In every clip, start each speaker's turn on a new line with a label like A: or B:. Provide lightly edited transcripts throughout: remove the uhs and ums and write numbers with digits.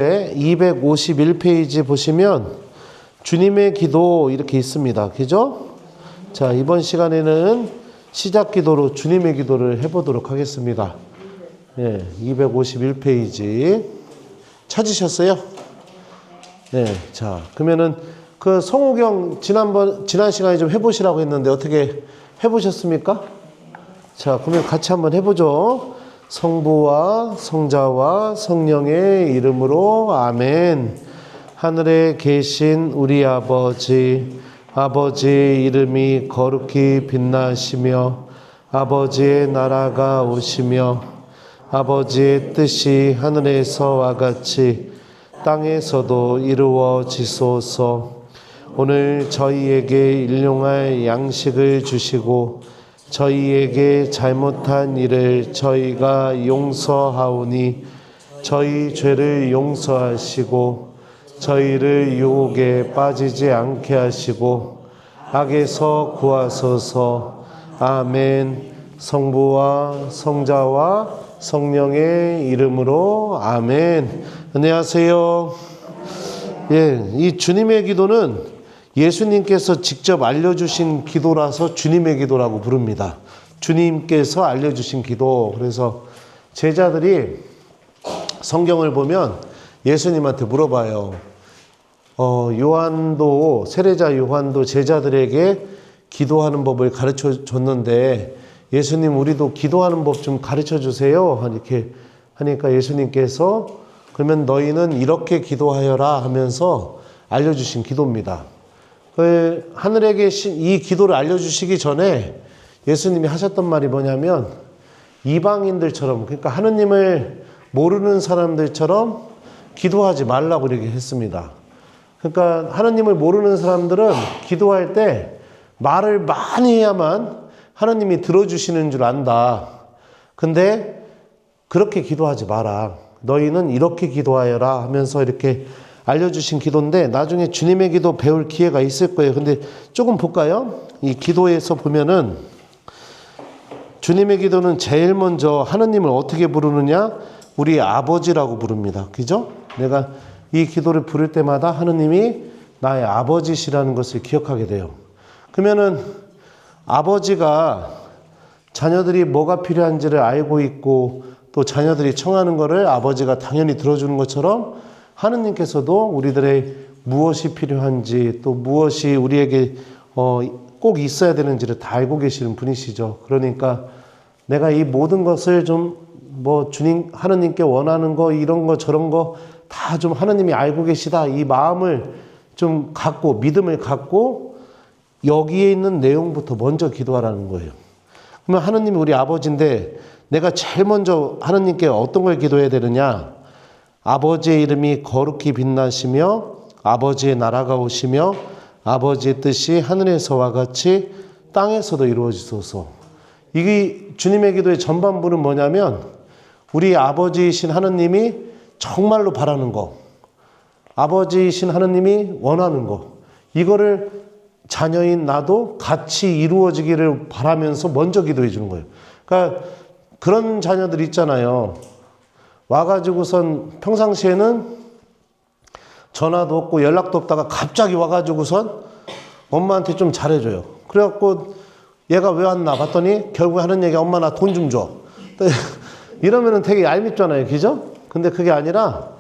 A: 251페이지 보시면 주님의 기도 이렇게 있습니다. 그죠? 자, 이번 시간에는 시작 기도로 주님의 기도를 해보도록 하겠습니다. 251페이지 찾으셨어요? 네, 자, 그러면은 그 성호경 지난 시간에 좀 해보시라고 했는데 어떻게 해보셨습니까? 자, 그러면 같이 한번 해보죠. 성부와 성자와 성령의 이름으로 아멘. 하늘에 계신 우리 아버지의 이름이 거룩히 빛나시며 아버지의 나라가 오시며 아버지의 뜻이 하늘에서와 같이 땅에서도 이루어지소서. 오늘 저희에게 일용할 양식을 주시고 저희에게 잘못한 일을 저희가 용서하오니 저희 죄를 용서하시고 저희를 유혹에 빠지지 않게 하시고 악에서 구하소서. 아멘. 성부와 성자와 성령의 이름으로 아멘. 안녕하세요. 이 주님의 기도는 예수님께서 직접 알려주신 기도라서 주님의 기도라고 부릅니다. 주님께서 알려주신 기도. 그래서 제자들이 성경을 보면 예수님한테 물어봐요. 세례자 요한도 제자들에게 기도하는 법을 가르쳐 줬는데 예수님 우리도 기도하는 법 좀 가르쳐 주세요. 이렇게 하니까 예수님께서 그러면 너희는 이렇게 기도하여라 하면서 알려주신 기도입니다. 하늘에 계신 이 기도를 알려주시기 전에 예수님이 하셨던 말이 뭐냐면 이방인들처럼, 그러니까 하느님을 모르는 사람들처럼 기도하지 말라고 이렇게 했습니다. 그러니까 하느님을 모르는 사람들은 기도할 때 말을 많이 해야만 하느님이 들어주시는 줄 안다. 근데 그렇게 기도하지 마라. 너희는 이렇게 기도하여라 하면서 이렇게 알려주신 기도인데 나중에 주님의 기도 배울 기회가 있을 거예요. 근데 조금 볼까요? 이 기도에서 보면은 주님의 기도는 제일 먼저 하느님을 어떻게 부르느냐? 우리 아버지라고 부릅니다. 그죠? 내가 이 기도를 부를 때마다 하느님이 나의 아버지시라는 것을 기억하게 돼요. 그러면은 아버지가 자녀들이 뭐가 필요한지를 알고 있고 또 자녀들이 청하는 거를 아버지가 당연히 들어주는 것처럼 하느님께서도 우리들의 무엇이 필요한지 또 무엇이 우리에게 꼭 있어야 되는지를 다 알고 계시는 분이시죠. 그러니까 내가 이 모든 것을 좀 주님 하느님께 원하는 거 이런 거 저런 거 다 좀 하느님이 알고 계시다 이 마음을 좀 갖고 믿음을 갖고 여기에 있는 내용부터 먼저 기도하라는 거예요. 그러면 하느님이 우리 아버지인데 내가 제일 먼저 하느님께 어떤 걸 기도해야 되느냐? 아버지의 이름이 거룩히 빛나시며 아버지의 나라가 오시며 아버지의 뜻이 하늘에서와 같이 땅에서도 이루어지소서. 이게 주님의 기도의 전반부는 뭐냐면 우리 아버지이신 하느님이 정말로 바라는 거, 아버지이신 하느님이 원하는 거, 이거를 자녀인 나도 같이 이루어지기를 바라면서 먼저 기도해 주는 거예요. 그러니까 그런 자녀들 있잖아요. 와가지고선 평상시에는 전화도 없고 연락도 없다가 갑자기 와가지고선 엄마한테 좀 잘해줘요. 그래갖고 얘가 왜 왔나 봤더니 결국에 하는 얘기가 엄마 나 돈 좀 줘. 이러면은 되게 얄밉잖아요. 그죠? 근데 그게 아니라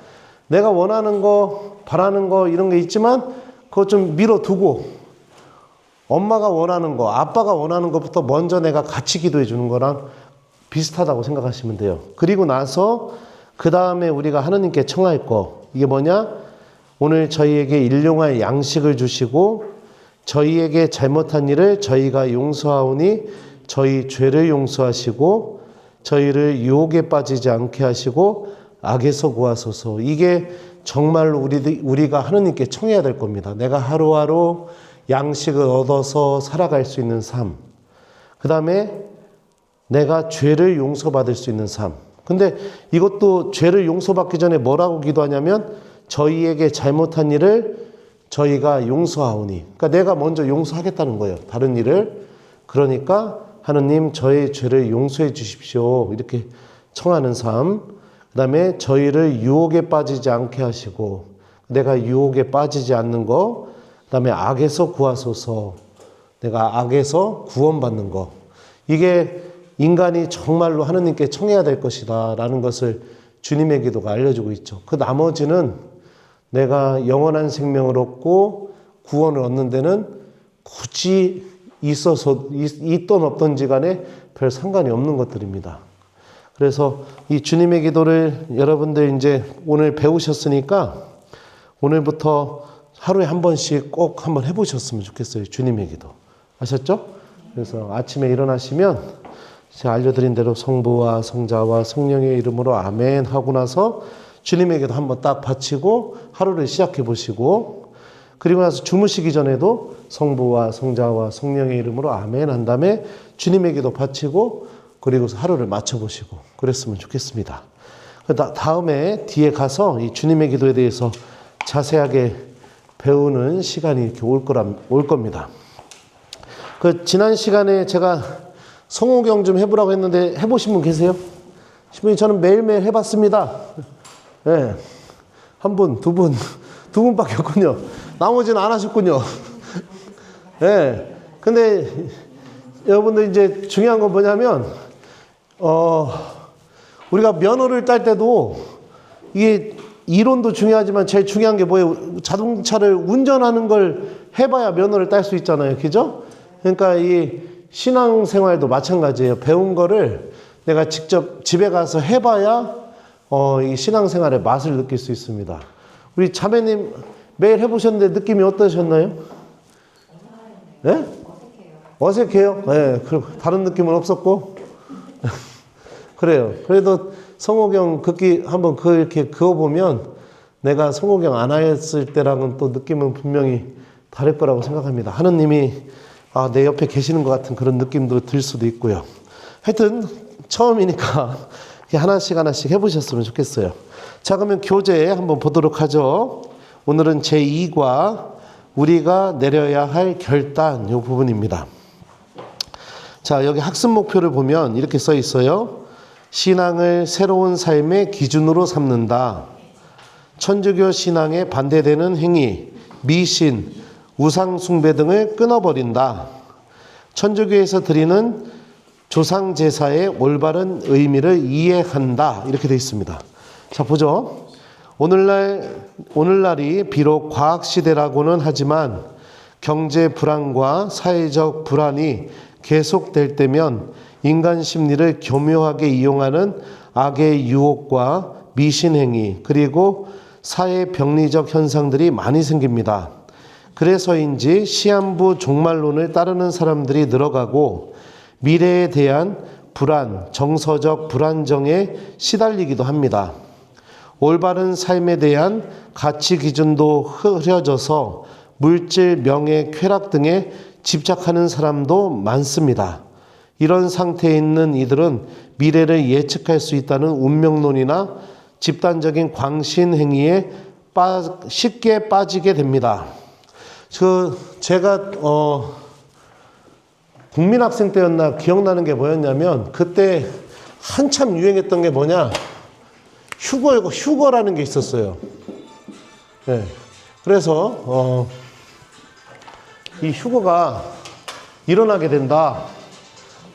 A: 내가 원하는 거, 바라는 거 이런 게 있지만 그거 좀 밀어두고 엄마가 원하는 거, 아빠가 원하는 것부터 먼저 내가 같이 기도해 주는 거랑 비슷하다고 생각하시면 돼요. 그리고 나서 그 다음에 우리가 하느님께 청할 거, 이게 뭐냐? 오늘 저희에게 일용할 양식을 주시고 저희에게 잘못한 일을 저희가 용서하오니 저희 죄를 용서하시고 저희를 유혹에 빠지지 않게 하시고 악에서 구하소서. 이게 정말로 우리가 하느님께 청해야 될 겁니다. 내가 하루하루 양식을 얻어서 살아갈 수 있는 삶. 그 다음에 내가 죄를 용서받을 수 있는 삶. 근데 이것도 죄를 용서받기 전에 뭐라고 기도하냐면 저희에게 잘못한 일을 저희가 용서하오니. 그러니까 내가 먼저 용서하겠다는 거예요. 다른 일을. 그러니까 하느님 저의 죄를 용서해 주십시오. 이렇게 청하는 삶. 그 다음에 저희를 유혹에 빠지지 않게 하시고, 내가 유혹에 빠지지 않는 거, 그 다음에 악에서 구하소서, 내가 악에서 구원받는 거. 이게 인간이 정말로 하느님께 청해야 될 것이다 라는 것을 주님의 기도가 알려주고 있죠. 그 나머지는 내가 영원한 생명을 얻고 구원을 얻는 데는 굳이 있던 없던지 간에 별 상관이 없는 것들입니다. 그래서 이 주님의 기도를 여러분들 이제 오늘 배우셨으니까 오늘부터 하루에 한 번씩 꼭 한번 해보셨으면 좋겠어요. 주님의 기도. 아셨죠? 그래서 아침에 일어나시면 제가 알려드린 대로 성부와 성자와 성령의 이름으로 아멘 하고 나서 주님의 기도 한번 딱 바치고 하루를 시작해 보시고, 그리고 나서 주무시기 전에도 성부와 성자와 성령의 이름으로 아멘 한 다음에 주님의 기도 바치고 그리고서 하루를 맞춰보시고 그랬으면 좋겠습니다. 다음에 뒤에 가서 이 주님의 기도에 대해서 자세하게 배우는 시간이 이렇게 올 겁니다. 지난 시간에 제가 성호경 좀 해보라고 했는데 해보신 분 계세요? 신부님, 저는 매일매일 해봤습니다. 네. 한 분, 두 분밖에 없군요. 나머지는 안 하셨군요. 네. 근데 여러분들 이제 중요한 건 뭐냐면, 우리가 면허를 딸 때도 이게 이론도 중요하지만 제일 중요한 게 뭐예요? 자동차를 운전하는 걸 해봐야 면허를 딸 수 있잖아요. 그죠? 그러니까 이 신앙생활도 마찬가지예요. 배운 거를 내가 직접 집에 가서 해봐야 이 신앙생활의 맛을 느낄 수 있습니다. 우리 자매님 매일 해보셨는데 느낌이 어떠셨나요? 네? 어색해요? 네. 다른 느낌은 없었고? 그래요. 그래도 성호경 긋기 한번 이렇게 그어보면 내가 성호경 안 했을 때랑은 또 느낌은 분명히 다를 거라고 생각합니다. 하느님이 내 옆에 계시는 것 같은 그런 느낌도 들 수도 있고요. 하여튼 처음이니까 하나씩 해보셨으면 좋겠어요. 자, 그러면 교재 한번 보도록 하죠. 오늘은 제2과 우리가 내려야 할 결단 이 부분입니다. 자, 여기 학습 목표를 보면 이렇게 써 있어요. 신앙을 새로운 삶의 기준으로 삼는다. 천주교 신앙에 반대되는 행위, 미신, 우상 숭배 등을 끊어버린다. 천주교에서 드리는 조상 제사의 올바른 의미를 이해한다. 이렇게 되어 있습니다. 자, 보죠. 오늘날이 비록 과학 시대라고는 하지만 경제 불안과 사회적 불안이 계속될 때면 인간 심리를 교묘하게 이용하는 악의 유혹과 미신행위 그리고 사회 병리적 현상들이 많이 생깁니다. 그래서인지 시한부 종말론을 따르는 사람들이 늘어가고 미래에 대한 불안, 정서적 불안정에 시달리기도 합니다. 올바른 삶에 대한 가치 기준도 흐려져서 물질, 명예, 쾌락 등에 집착하는 사람도 많습니다. 이런 상태에 있는 이들은 미래를 예측할 수 있다는 운명론이나 집단적인 광신 행위에 쉽게 빠지게 됩니다. 제가 국민학생 때였나 기억나는 게 뭐였냐면 그때 한참 유행했던 게 뭐냐, 휴거라는 게 있었어요. 네. 그래서 이 휴거가 일어나게 된다.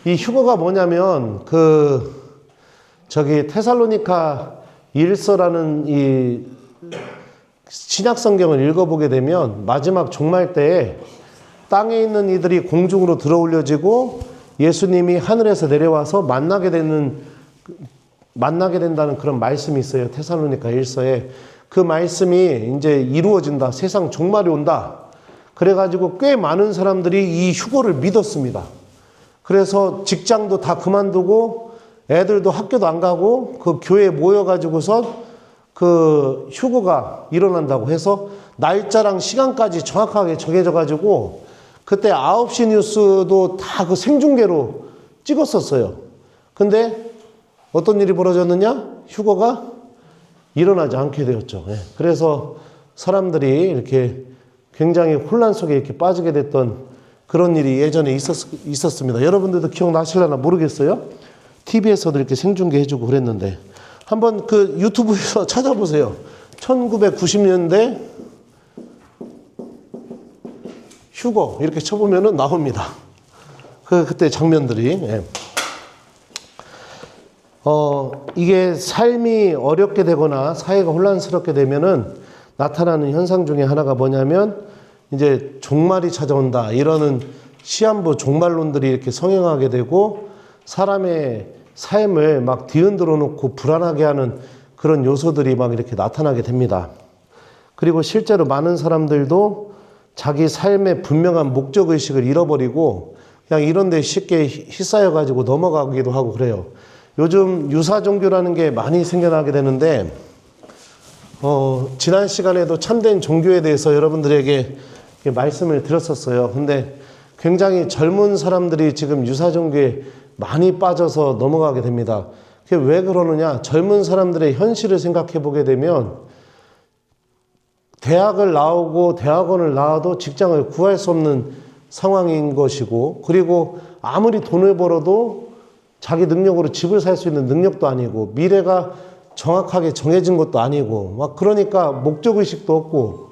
A: 이 휴거가 뭐냐면 테살로니가 1서라는 이 신약 성경을 읽어보게 되면 마지막 종말 때에 땅에 있는 이들이 공중으로 들어올려지고 예수님이 하늘에서 내려와서 만나게 된다는 그런 말씀이 있어요. 테살로니가 1서에. 그 말씀이 이제 이루어진다. 세상 종말이 온다. 그래가지고 꽤 많은 사람들이 이 휴거를 믿었습니다. 그래서 직장도 다 그만두고 애들도 학교도 안 가고 그 교회에 모여가지고서 그 휴거가 일어난다고 해서 날짜랑 시간까지 정확하게 정해져가지고 그때 9시 뉴스도 다 그 생중계로 찍었었어요. 근데 어떤 일이 벌어졌느냐? 휴거가 일어나지 않게 되었죠. 그래서 사람들이 이렇게 굉장히 혼란 속에 이렇게 빠지게 됐던 그런 일이 예전에 있었습니다. 여러분들도 기억나실려나 모르겠어요? TV에서도 이렇게 생중계 해주고 그랬는데 한번 그 유튜브에서 찾아보세요. 1990년대 휴거 이렇게 쳐보면은 나옵니다. 그때 장면들이. 예. 이게 삶이 어렵게 되거나 사회가 혼란스럽게 되면은 나타나는 현상 중에 하나가 뭐냐면 이제 종말이 찾아온다 이러는 시한부 종말론들이 이렇게 성행하게 되고 사람의 삶을 막 뒤흔들어 놓고 불안하게 하는 그런 요소들이 막 이렇게 나타나게 됩니다. 그리고 실제로 많은 사람들도 자기 삶의 분명한 목적의식을 잃어버리고 그냥 이런 데 쉽게 휩싸여 가지고 넘어가기도 하고 그래요. 요즘 유사종교라는 게 많이 생겨나게 되는데 지난 시간에도 참된 종교에 대해서 여러분들에게 말씀을 드렸었어요. 근데 굉장히 젊은 사람들이 지금 유사종교에 많이 빠져서 넘어가게 됩니다. 그게 왜 그러느냐? 젊은 사람들의 현실을 생각해 보게 되면 대학을 나오고 대학원을 나와도 직장을 구할 수 없는 상황인 것이고, 그리고 아무리 돈을 벌어도 자기 능력으로 집을 살 수 있는 능력도 아니고, 미래가 정확하게 정해진 것도 아니고, 막 그러니까 목적의식도 없고,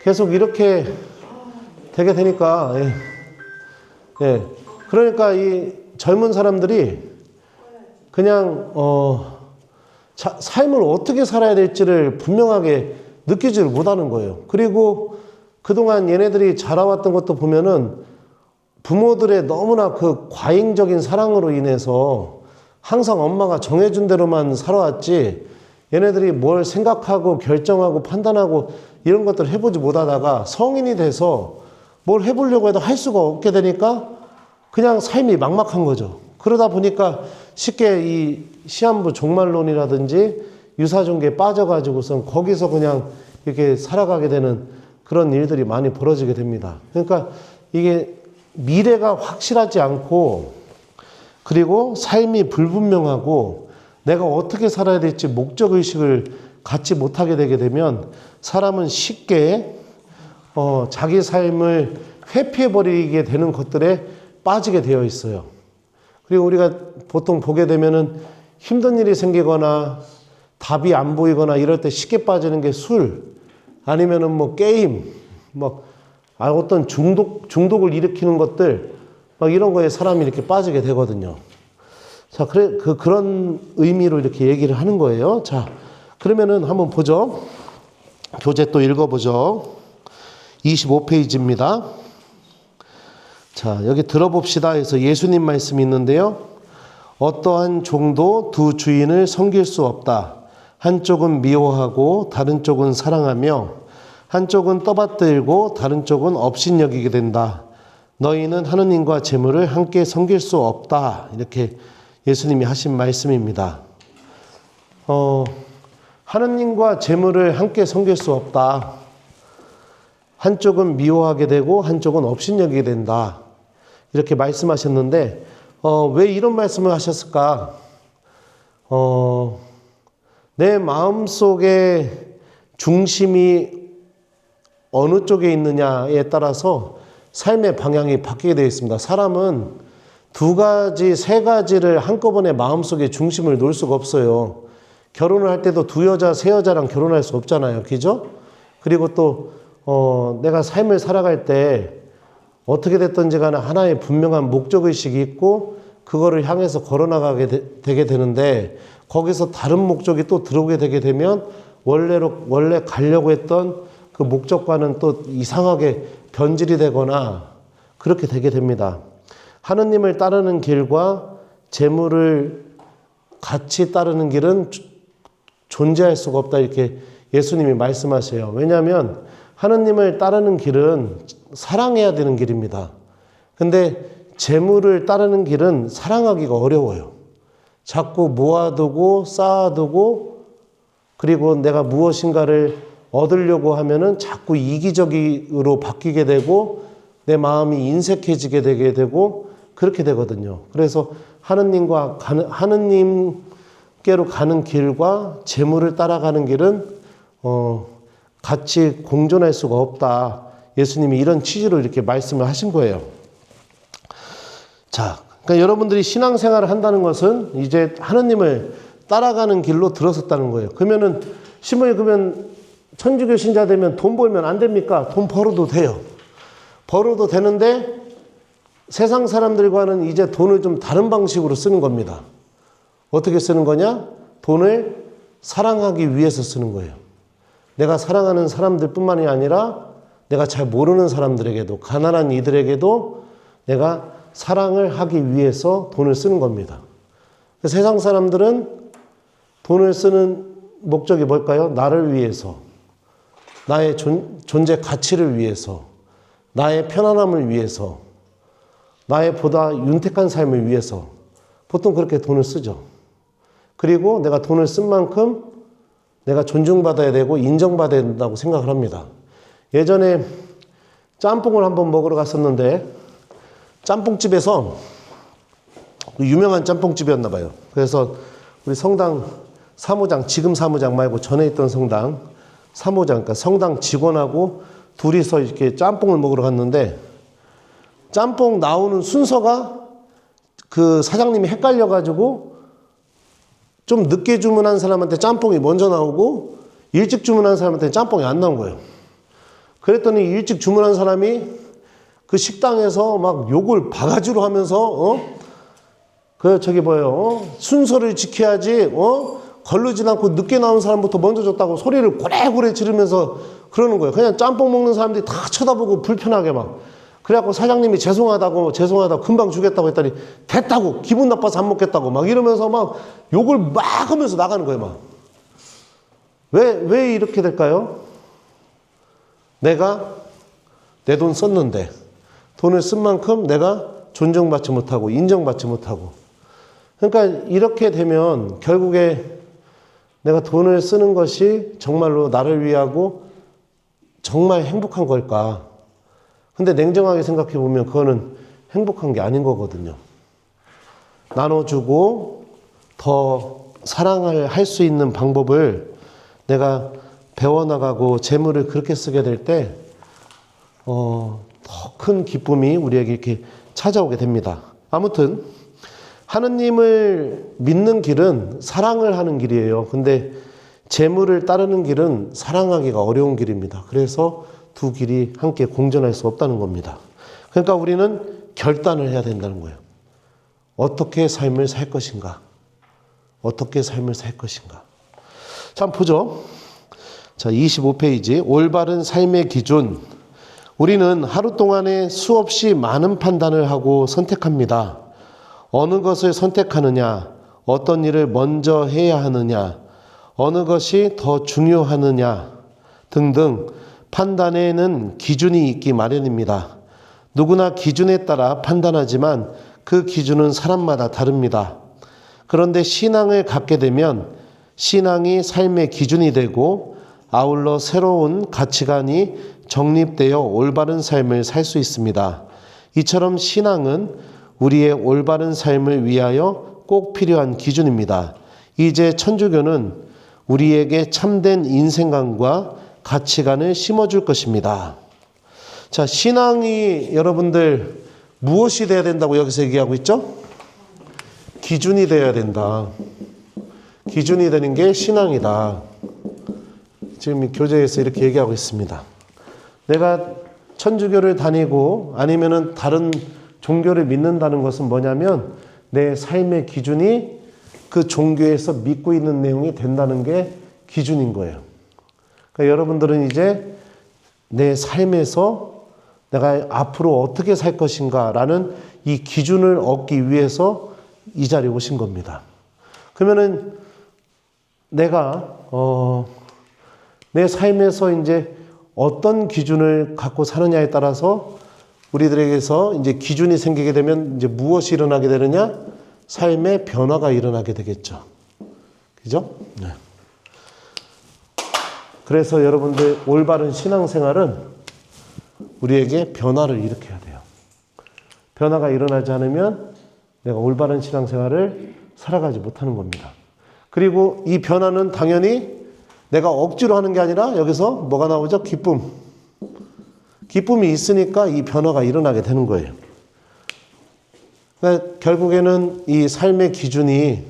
A: 계속 이렇게 되게 되니까, 예. 그러니까 이 젊은 사람들이 그냥, 삶을 어떻게 살아야 될지를 분명하게 느끼지를 못하는 거예요. 그리고 그동안 얘네들이 자라왔던 것도 보면은 부모들의 너무나 그 과잉적인 사랑으로 인해서 항상 엄마가 정해준 대로만 살아왔지 얘네들이 뭘 생각하고 결정하고 판단하고 이런 것들을 해보지 못하다가 성인이 돼서 뭘 해보려고 해도 할 수가 없게 되니까 그냥 삶이 막막한 거죠. 그러다 보니까 쉽게 이 시한부 종말론이라든지 유사종교에 빠져가지고선 거기서 그냥 이렇게 살아가게 되는 그런 일들이 많이 벌어지게 됩니다. 그러니까 이게 미래가 확실하지 않고 그리고 삶이 불분명하고 내가 어떻게 살아야 될지 목적의식을 갖지 못하게 되게 되면 사람은 쉽게 자기 삶을 회피해버리게 되는 것들에 빠지게 되어 있어요. 그리고 우리가 보통 보게 되면은 힘든 일이 생기거나 답이 안 보이거나 이럴 때 쉽게 빠지는 게 술, 아니면은 뭐 게임, 막 어떤 중독을 일으키는 것들, 막 이런 거에 사람이 이렇게 빠지게 되거든요. 자, 그런 의미로 이렇게 얘기를 하는 거예요. 자, 그러면은 한번 보죠. 교재 또 읽어보죠. 25페이지입니다. 자, 여기 들어봅시다 해서 예수님 말씀이 있는데요. 어떠한 종도 두 주인을 섬길 수 없다. 한쪽은 미워하고 다른 쪽은 사랑하며 한쪽은 떠받들고 다른 쪽은 업신여기게 된다. 너희는 하느님과 재물을 함께 섬길 수 없다. 이렇게 예수님이 하신 말씀입니다. 하느님과 재물을 함께 섬길 수 없다. 한쪽은 미워하게 되고 한쪽은 업신여기게 된다. 이렇게 말씀하셨는데 왜 이런 말씀을 하셨을까? 내 마음속에 중심이 어느 쪽에 있느냐에 따라서 삶의 방향이 바뀌게 되어 있습니다. 사람은 두 가지, 세 가지를 한꺼번에 마음속에 중심을 놓을 수가 없어요. 결혼을 할 때도 두 여자, 세 여자랑 결혼할 수 없잖아요. 그죠? 그리고 또 내가 삶을 살아갈 때 어떻게 됐든지 간에 하나의 분명한 목적의식이 있고 그거를 향해서 걸어나가게 되게 되는데 거기서 다른 목적이 또 들어오게 되게 되면 원래 가려고 했던 그 목적과는 또 이상하게 변질이 되거나 그렇게 되게 됩니다. 하느님을 따르는 길과 재물을 같이 따르는 길은 존재할 수가 없다 이렇게 예수님이 말씀하세요. 왜냐하면 하느님을 따르는 길은 사랑해야 되는 길입니다. 근데 재물을 따르는 길은 사랑하기가 어려워요. 자꾸 모아두고 쌓아두고 그리고 내가 무엇인가를 얻으려고 하면은 자꾸 이기적으로 바뀌게 되고 내 마음이 인색해지게 되고 그렇게 되거든요. 그래서 하느님께로 가는 길과 재물을 따라가는 길은 같이 공존할 수가 없다. 예수님이 이런 취지로 이렇게 말씀을 하신 거예요. 자, 그러니까 여러분들이 신앙생활을 한다는 것은 이제 하느님을 따라가는 길로 들어섰다는 거예요. 그러면은 신부님 그러면 천주교 신자 되면 돈 벌면 안 됩니까? 돈 벌어도 돼요. 벌어도 되는데 세상 사람들과는 이제 돈을 좀 다른 방식으로 쓰는 겁니다. 어떻게 쓰는 거냐? 돈을 사랑하기 위해서 쓰는 거예요. 내가 사랑하는 사람들 뿐만이 아니라 내가 잘 모르는 사람들에게도, 가난한 이들에게도 내가 사랑을 하기 위해서 돈을 쓰는 겁니다. 세상 사람들은 돈을 쓰는 목적이 뭘까요? 나를 위해서, 나의 존재 가치를 위해서, 나의 편안함을 위해서, 나의 보다 윤택한 삶을 위해서 보통 그렇게 돈을 쓰죠. 그리고 내가 돈을 쓴 만큼 내가 존중받아야 되고 인정받아야 된다고 생각을 합니다. 예전에 짬뽕을 한번 먹으러 갔었는데 짬뽕집에서 유명한 짬뽕집이었나 봐요. 그래서 우리 성당 사무장, 지금 사무장 말고 전에 있던 성당 사무장, 그러니까 성당 직원하고 둘이서 이렇게 짬뽕을 먹으러 갔는데 짬뽕 나오는 순서가 그 사장님이 헷갈려가지고 좀 늦게 주문한 사람한테 짬뽕이 먼저 나오고 일찍 주문한 사람한테 짬뽕이 안 나온 거예요. 그랬더니 일찍 주문한 사람이 그 식당에서 막 욕을 바가지로 하면서 순서를 지켜야지 거르지 않고 늦게 나온 사람부터 먼저 줬다고 소리를 고래고래 지르면서 그러는 거예요. 그냥 짬뽕 먹는 사람들이 다 쳐다보고 불편하게 막. 그래갖고 사장님이 죄송하다고 금방 주겠다고 했더니 됐다고 기분 나빠서 안 먹겠다고 막 이러면서 막 욕을 막 하면서 나가는 거예요. 막. 왜 이렇게 될까요? 내가 내 돈 썼는데 돈을 쓴 만큼 내가 존중받지 못하고 인정받지 못하고, 그러니까 이렇게 되면 결국에 내가 돈을 쓰는 것이 정말로 나를 위하고 정말 행복한 걸까? 근데 냉정하게 생각해 보면 그거는 행복한 게 아닌 거거든요. 나눠주고 더 사랑을 할 수 있는 방법을 내가 배워나가고 재물을 그렇게 쓰게 될 때 더 큰 기쁨이 우리에게 이렇게 찾아오게 됩니다. 아무튼 하느님을 믿는 길은 사랑을 하는 길이에요. 근데 재물을 따르는 길은 사랑하기가 어려운 길입니다. 그래서 두 길이 함께 공존할 수 없다는 겁니다. 그러니까 우리는 결단을 해야 된다는 거예요. 어떻게 삶을 살 것인가? 어떻게 삶을 살 것인가? 자, 한번 보죠. 자, 25페이지. 올바른 삶의 기준. 우리는 하루 동안에 수없이 많은 판단을 하고 선택합니다. 어느 것을 선택하느냐, 어떤 일을 먼저 해야 하느냐, 어느 것이 더 중요하느냐 등등 판단에는 기준이 있기 마련입니다. 누구나 기준에 따라 판단하지만 그 기준은 사람마다 다릅니다. 그런데 신앙을 갖게 되면 신앙이 삶의 기준이 되고 아울러 새로운 가치관이 정립되어 올바른 삶을 살 수 있습니다. 이처럼 신앙은 우리의 올바른 삶을 위하여 꼭 필요한 기준입니다. 이제 천주교는 우리에게 참된 인생관과 가치관을 심어줄 것입니다. 자, 신앙이 여러분들 무엇이 돼야 된다고 여기서 얘기하고 있죠? 기준이 돼야 된다. 기준이 되는 게 신앙이다. 지금 교재에서 이렇게 얘기하고 있습니다. 내가 천주교를 다니고 아니면은 다른 종교를 믿는다는 것은 뭐냐면 내 삶의 기준이 그 종교에서 믿고 있는 내용이 된다는 게 기준인 거예요. 그러니까 여러분들은 이제 내 삶에서 내가 앞으로 어떻게 살 것인가 라는 이 기준을 얻기 위해서 이 자리에 오신 겁니다. 그러면은 내가 내 삶에서 이제 어떤 기준을 갖고 사느냐에 따라서 우리들에게서 이제 기준이 생기게 되면 이제 무엇이 일어나게 되느냐? 삶의 변화가 일어나게 되겠죠. 그죠? 네. 그래서 여러분들 올바른 신앙생활은 우리에게 변화를 일으켜야 돼요. 변화가 일어나지 않으면 내가 올바른 신앙생활을 살아가지 못하는 겁니다. 그리고 이 변화는 당연히 내가 억지로 하는 게 아니라 여기서 뭐가 나오죠? 기쁨. 기쁨이 있으니까 이 변화가 일어나게 되는 거예요. 그러니까 결국에는 이 삶의 기준이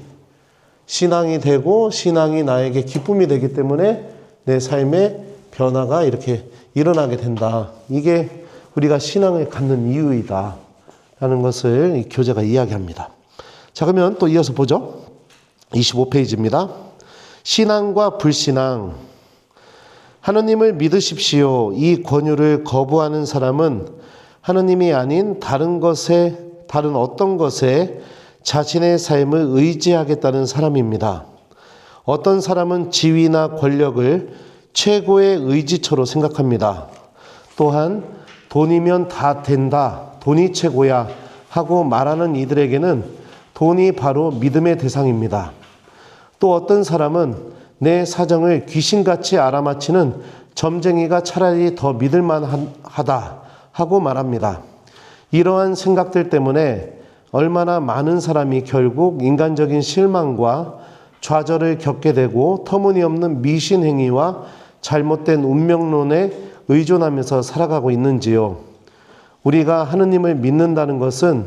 A: 신앙이 되고 신앙이 나에게 기쁨이 되기 때문에 내 삶의 변화가 이렇게 일어나게 된다. 이게 우리가 신앙을 갖는 이유이다 라는 것을 이 교재가 이야기합니다. 자, 그러면 또 이어서 보죠. 25페이지입니다. 신앙과 불신앙. 하느님을 믿으십시오. 이 권유를 거부하는 사람은 하느님이 아닌 다른 어떤 것에 자신의 삶을 의지하겠다는 사람입니다. 어떤 사람은 지위나 권력을 최고의 의지처로 생각합니다. 또한 돈이면 다 된다, 돈이 최고야 하고 말하는 이들에게는 돈이 바로 믿음의 대상입니다. 또 어떤 사람은 내 사정을 귀신같이 알아맞히는 점쟁이가 차라리 더 믿을만하다 하고 말합니다. 이러한 생각들 때문에 얼마나 많은 사람이 결국 인간적인 실망과 좌절을 겪게 되고 터무니없는 미신행위와 잘못된 운명론에 의존하면서 살아가고 있는지요. 우리가 하느님을 믿는다는 것은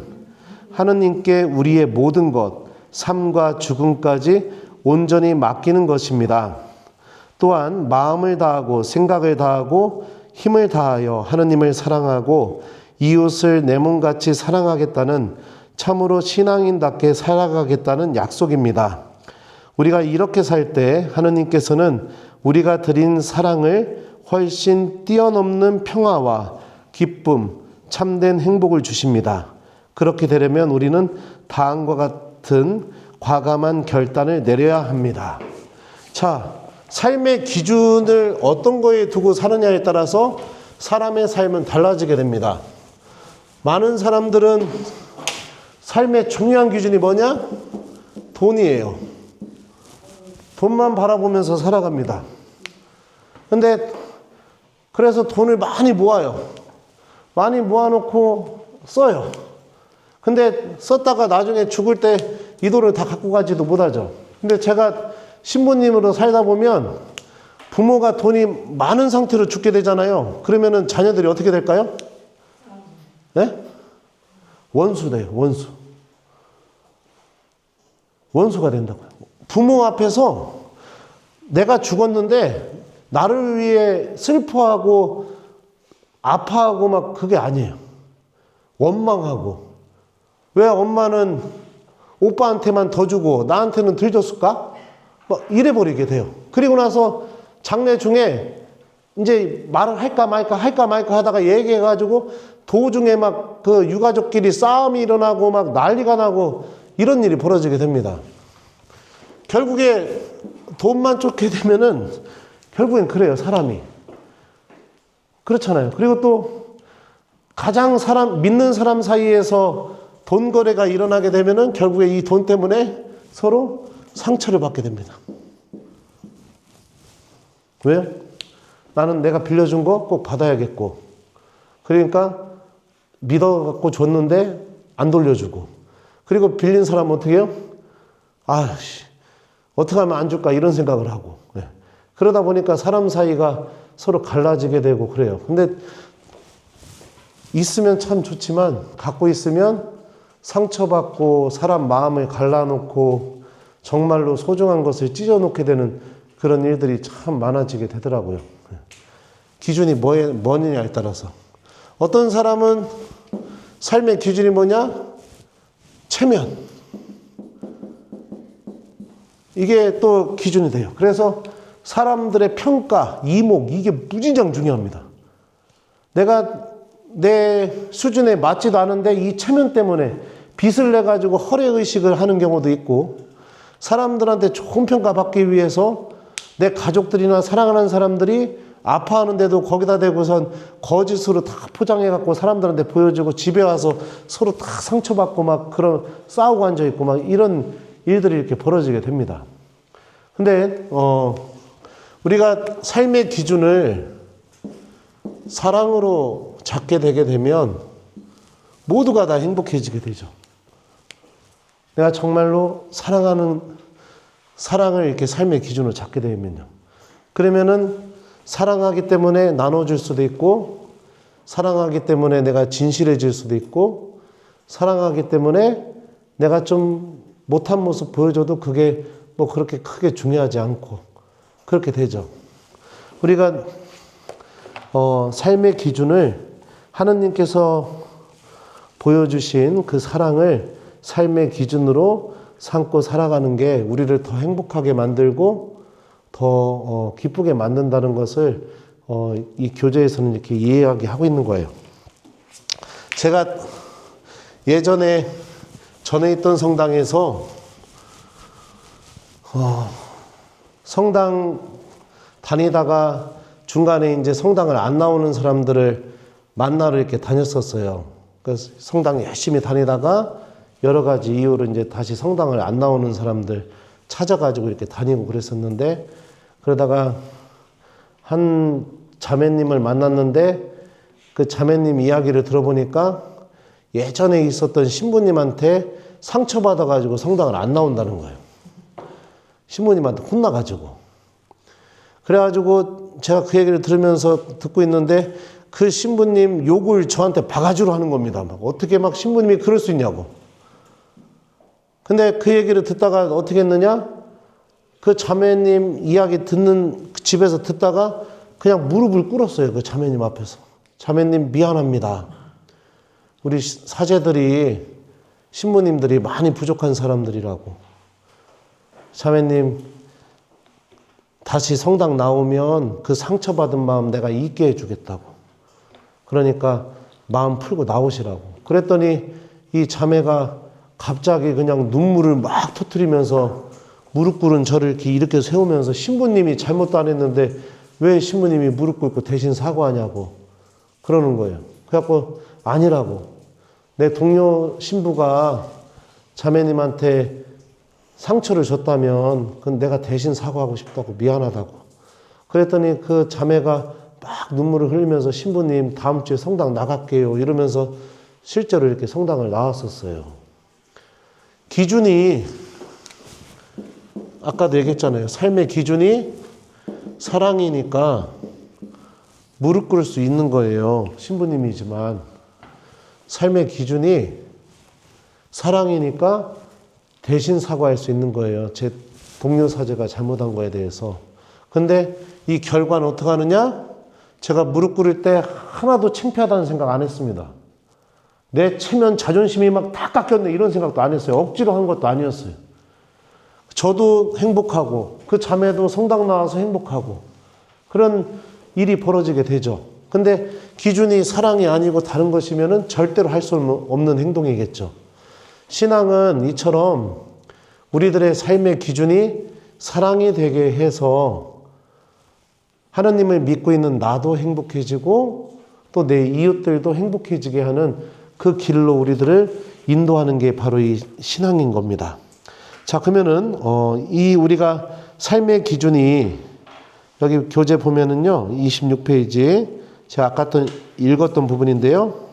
A: 하느님께 우리의 모든 것, 삶과 죽음까지 온전히 맡기는 것입니다. 또한 마음을 다하고 생각을 다하고 힘을 다하여 하느님을 사랑하고 이웃을 내 몸같이 사랑하겠다는 참으로 신앙인답게 살아가겠다는 약속입니다. 우리가 이렇게 살 때 하느님께서는 우리가 드린 사랑을 훨씬 뛰어넘는 평화와 기쁨, 참된 행복을 주십니다. 그렇게 되려면 우리는 다음과 같은 과감한 결단을 내려야 합니다. 자, 삶의 기준을 어떤 거에 두고 사느냐에 따라서 사람의 삶은 달라지게 됩니다. 많은 사람들은 삶의 중요한 기준이 뭐냐? 돈이에요. 돈만 바라보면서 살아갑니다. 근데 그래서 돈을 많이 모아요. 많이 모아놓고 써요. 근데 썼다가 나중에 죽을 때 이 돈을 다 갖고 가지도 못하죠. 근데 제가 신부님으로 살다 보면 부모가 돈이 많은 상태로 죽게 되잖아요. 그러면은 자녀들이 어떻게 될까요? 네? 원수 돼요. 원수가 된다고요. 부모 앞에서 내가 죽었는데 나를 위해 슬퍼하고 아파하고 막 그게 아니에요. 원망하고. 왜 엄마는 오빠한테만 더 주고 나한테는 덜 줬을까? 막 이래버리게 돼요. 그리고 나서 장례 중에 이제 말을 할까 말까 하다가 얘기해가지고 도중에 막 그 유가족끼리 싸움이 일어나고 막 난리가 나고 이런 일이 벌어지게 됩니다. 결국에 돈만 쫓게 되면은 결국엔 그래요, 사람이. 그렇잖아요. 그리고 또 가장 믿는 사람 사이에서 돈 거래가 일어나게 되면은 결국에 이 돈 때문에 서로 상처를 받게 됩니다. 왜요? 나는 내가 빌려준 거 꼭 받아야겠고, 그러니까 믿어갖고 줬는데 안 돌려주고, 그리고 빌린 사람은 어떻게 해요? 어떻게 하면 안 줄까 이런 생각을 하고. 네. 그러다 보니까 사람 사이가 서로 갈라지게 되고 그래요. 근데 있으면 참 좋지만 갖고 있으면 상처받고 사람 마음을 갈라놓고 정말로 소중한 것을 찢어놓게 되는 그런 일들이 참 많아지게 되더라고요. 기준이 뭐냐에 따라서. 어떤 사람은 삶의 기준이 뭐냐? 체면. 이게 또 기준이 돼요. 그래서 사람들의 평가, 이목, 이게 무진장 중요합니다. 내가 내 수준에 맞지도 않은데 이 체면 때문에 빚을 내가지고 허례의식을 하는 경우도 있고, 사람들한테 좋은 평가 받기 위해서 내 가족들이나 사랑하는 사람들이 아파하는데도 거기다 대고선 거짓으로 다 포장해갖고 사람들한테 보여주고 집에 와서 서로 다 상처받고 막 그런 싸우고 앉아있고 막 이런 일들이 이렇게 벌어지게 됩니다. 근데 우리가 삶의 기준을 사랑으로 잡게 되게 되면 모두가 다 행복해지게 되죠. 내가 정말로 사랑을 이렇게 삶의 기준으로 잡게 되면요. 그러면은 사랑하기 때문에 나눠줄 수도 있고, 사랑하기 때문에 내가 진실해질 수도 있고, 사랑하기 때문에 내가 좀 못한 모습 보여줘도 그게 뭐 그렇게 크게 중요하지 않고 그렇게 되죠. 우리가 삶의 기준을 하느님께서 보여주신 그 사랑을 삶의 기준으로 삼고 살아가는 게 우리를 더 행복하게 만들고 더 기쁘게 만든다는 것을 이 교재에서는 이렇게 이야기하고 있는 거예요. 제가 예전에 전에 있던 성당에서 성당 다니다가 중간에 이제 성당을 안 나오는 사람들을 만나러 이렇게 다녔었어요. 그래서 성당 열심히 다니다가 여러 가지 이유로 이제 다시 성당을 안 나오는 사람들 찾아가지고 이렇게 다니고 그랬었는데, 그러다가 한 자매님을 만났는데 그 자매님 이야기를 들어보니까 예전에 있었던 신부님한테 상처받아가지고 성당을 안 나온다는 거예요. 신부님한테 혼나가지고. 그래가지고 제가 그 얘기를 들으면서 듣고 있는데 그 신부님 욕을 저한테 바가지로 하는 겁니다. 막 어떻게 막 신부님이 그럴 수 있냐고. 근데 그 얘기를 듣다가 어떻게 했느냐? 그 자매님 이야기 듣는 집에서 듣다가 그냥 무릎을 꿇었어요. 그 자매님 앞에서. 자매님 미안합니다. 우리 사제들이 신부님들이 많이 부족한 사람들이라고. 자매님 다시 성당 나오면 그 상처받은 마음 내가 잊게 해주겠다고. 그러니까 마음 풀고 나오시라고. 그랬더니 이 자매가 갑자기 그냥 눈물을 막 터뜨리면서 무릎 꿇은 저를 이렇게 세우면서 신부님이 잘못도 안 했는데 왜 신부님이 무릎 꿇고 대신 사과하냐고 그러는 거예요. 그래갖고 아니라고. 내 동료 신부가 자매님한테 상처를 줬다면 그건 내가 대신 사과하고 싶다고, 미안하다고. 그랬더니 그 자매가 막 눈물을 흘리면서 신부님 다음 주에 성당 나갈게요 이러면서 실제로 이렇게 성당을 나왔었어요. 기준이 아까도 얘기했잖아요. 삶의 기준이 사랑이니까 무릎 꿇을 수 있는 거예요. 신부님이지만 삶의 기준이 사랑이니까 대신 사과할 수 있는 거예요. 제 동료 사제가 잘못한 거에 대해서. 근데 이 결과는 어떻게 하느냐? 제가 무릎 꿇을 때 하나도 창피하다는 생각 안 했습니다. 내 체면 자존심이 막 다 깎였네 이런 생각도 안 했어요. 억지로 한 것도 아니었어요. 저도 행복하고 그 자매도 성당 나와서 행복하고 그런 일이 벌어지게 되죠. 근데 기준이 사랑이 아니고 다른 것이면은 절대로 할 수 없는 행동이겠죠. 신앙은 이처럼 우리들의 삶의 기준이 사랑이 되게 해서 하나님을 믿고 있는 나도 행복해지고 또 내 이웃들도 행복해지게 하는 그 길로 우리들을 인도하는 게 바로 이 신앙인 겁니다. 자, 그러면은 이 우리가 삶의 기준이 여기 교재 보면은요 26페이지 제가 아까 읽었던 부분인데요.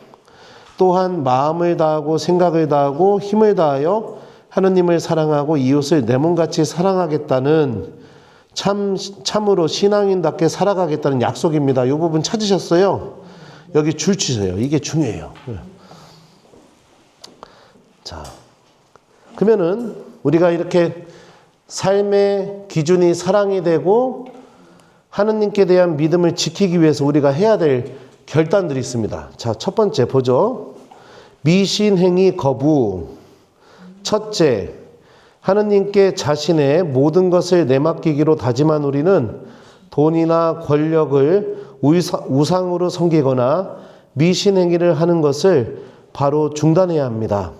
A: 또한 마음을 다하고 생각을 다하고 힘을 다하여 하느님을 사랑하고 이웃을 내 몸같이 사랑하겠다는 참으로 신앙인답게 살아가겠다는 약속입니다. 이 부분 찾으셨어요? 여기 줄 치세요. 이게 중요해요. 자, 그러면은 우리가 이렇게 삶의 기준이 사랑이 되고 하느님께 대한 믿음을 지키기 위해서 우리가 해야 될 결단들이 있습니다. 자, 첫 번째 보죠. 미신행위 거부. 첫째, 하느님께 자신의 모든 것을 내맡기기로 다짐한 우리는 돈이나 권력을 우상으로 섬기거나 미신행위를 하는 것을 바로 중단해야 합니다.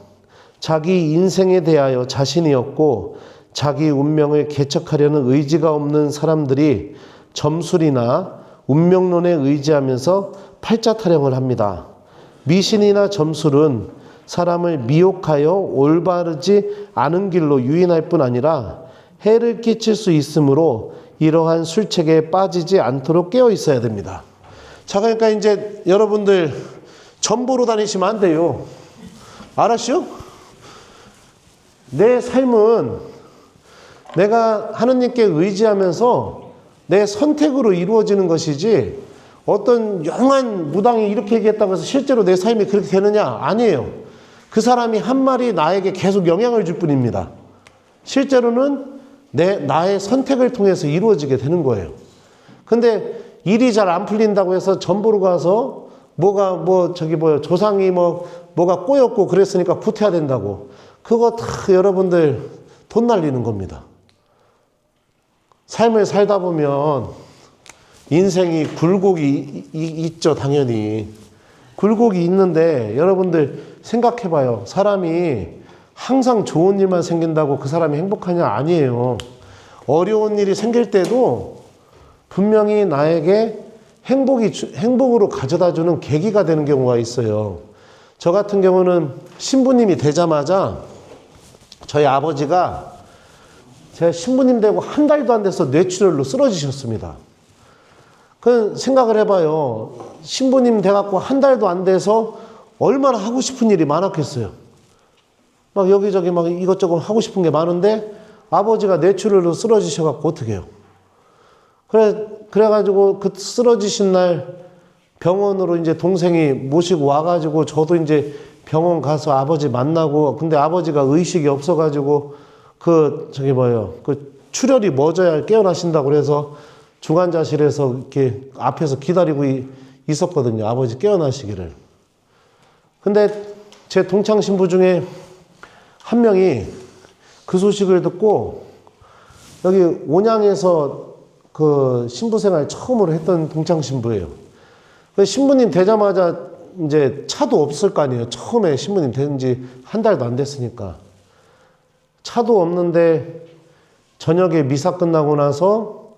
A: 자기 인생에 대하여 자신이 없고 자기 운명을 개척하려는 의지가 없는 사람들이 점술이나 운명론에 의지하면서 팔자 타령을 합니다. 미신이나 점술은 사람을 미혹하여 올바르지 않은 길로 유인할 뿐 아니라 해를 끼칠 수 있으므로 이러한 술책에 빠지지 않도록 깨어 있어야 됩니다. 자, 그러니까 이제 여러분들 점 보러 다니시면 안 돼요. 알았죠? 내 삶은 내가 하느님께 의지하면서 내 선택으로 이루어지는 것이지 어떤 영한 무당이 이렇게 얘기했다고 해서 실제로 내 삶이 그렇게 되느냐? 아니에요. 그 사람이 한 말이 나에게 계속 영향을 줄 뿐입니다. 실제로는 나의 선택을 통해서 이루어지게 되는 거예요. 근데 일이 잘 안 풀린다고 해서 전보로 가서 조상이 뭐가 꼬였고 그랬으니까 구태야 된다고. 그거 다 여러분들 돈 날리는 겁니다. 삶을 살다 보면 인생이 굴곡이 있죠, 당연히. 굴곡이 있는데 여러분들 생각해봐요. 사람이 항상 좋은 일만 생긴다고 그 사람이 행복하냐? 아니에요. 어려운 일이 생길 때도 분명히 나에게 행복으로 가져다주는 계기가 되는 경우가 있어요. 저 같은 경우는 신부님이 되자마자 저희 아버지가 제가 신부님 되고 한 달도 안 돼서 뇌출혈로 쓰러지셨습니다. 그 생각을 해봐요. 신부님 돼갖고 한 달도 안 돼서 얼마나 하고 싶은 일이 많았겠어요. 막 여기저기 막 이것저것 하고 싶은 게 많은데 아버지가 뇌출혈로 쓰러지셔갖고 어떻게 해요? 그래가지고 그 쓰러지신 날 병원으로 이제 동생이 모시고 와가지고 저도 이제 병원 가서 아버지 만나고, 근데 아버지가 의식이 없어가지고 그 출혈이 멎어야 깨어나신다고 그래서 중환자실에서 이렇게 앞에서 기다리고 있었거든요. 아버지 깨어나시기를. 근데 제 동창 신부 중에 한 명이 그 소식을 듣고 여기 온양에서 그 신부 생활 처음으로 했던 동창 신부예요. 신부님 되자마자 이제 차도 없을 거 아니에요. 처음에 신부님 된 지 한 달도 안 됐으니까. 차도 없는데 저녁에 미사 끝나고 나서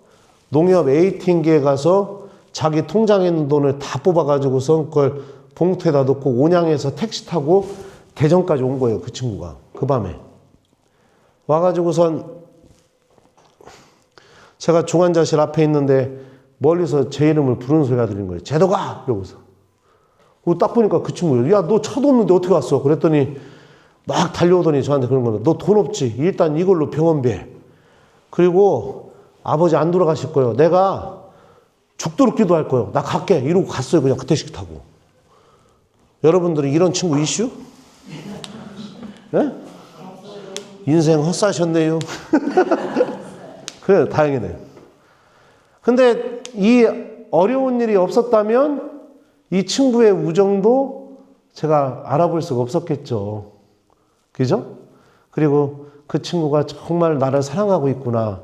A: 농협 ATM기에 가서 자기 통장에 있는 돈을 다 뽑아가지고서 그걸 봉투에다 넣고 온양에서 택시 타고 대전까지 온 거예요. 그 친구가. 그 밤에. 와가지고선 제가 중환자실 앞에 있는데 멀리서 제 이름을 부르는 소리가 들린 거예요. 제도가! 이러고서. 딱 보니까 그 친구예요. 야, 너 차도 없는데 어떻게 왔어? 그랬더니 막 달려오더니 저한테 그런 거예요. 너 돈 없지? 일단 이걸로 병원비해. 그리고 아버지 안 돌아가실 거예요. 내가 죽도록 기도할 거예요. 나 갈게. 이러고 갔어요. 그냥 그 택시 타고. 여러분들은 이런 친구 이슈? 네? 인생 헛사셨네요. 그래, 다행이네. 근데 이 어려운 일이 없었다면 이 친구의 우정도 제가 알아볼 수가 없었겠죠. 그죠? 그리고 그 친구가 정말 나를 사랑하고 있구나.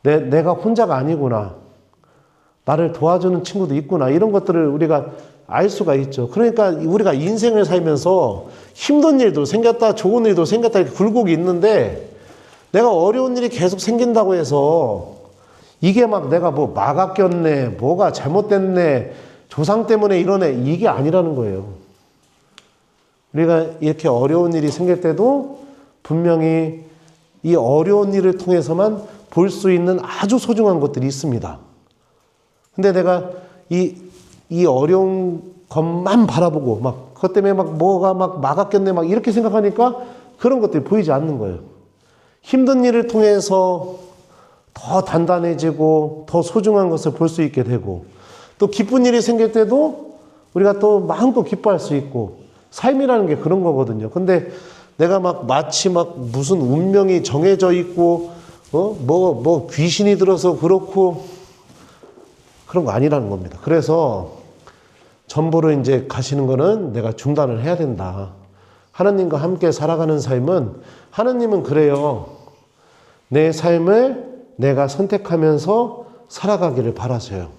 A: 내가 혼자가 아니구나. 나를 도와주는 친구도 있구나. 이런 것들을 우리가 알 수가 있죠. 그러니까 우리가 인생을 살면서 힘든 일도 생겼다, 좋은 일도 생겼다, 이렇게 굴곡이 있는데 내가 어려운 일이 계속 생긴다고 해서 이게 막 내가 뭐 마가 꼈네, 뭐가 잘못됐네, 조상 때문에 이러네, 이게 아니라는 거예요. 우리가 이렇게 어려운 일이 생길 때도 분명히 이 어려운 일을 통해서만 볼 수 있는 아주 소중한 것들이 있습니다. 근데 내가 이 어려운 것만 바라보고 막 그것 때문에 막 뭐가 막 마가 꼈네 막 이렇게 생각하니까 그런 것들이 보이지 않는 거예요. 힘든 일을 통해서 더 단단해지고 더 소중한 것을 볼 수 있게 되고 또 기쁜 일이 생길 때도 우리가 또 마음껏 기뻐할 수 있고 삶이라는 게 그런 거거든요. 근데 내가 막 마치 막 무슨 운명이 정해져 있고 뭐 귀신이 들어서 그렇고 그런 거 아니라는 겁니다. 그래서 전보로 이제 가시는 거는 내가 중단을 해야 된다. 하나님과 함께 살아가는 삶은 하나님은 그래요. 내 삶을 내가 선택하면서 살아가기를 바라세요.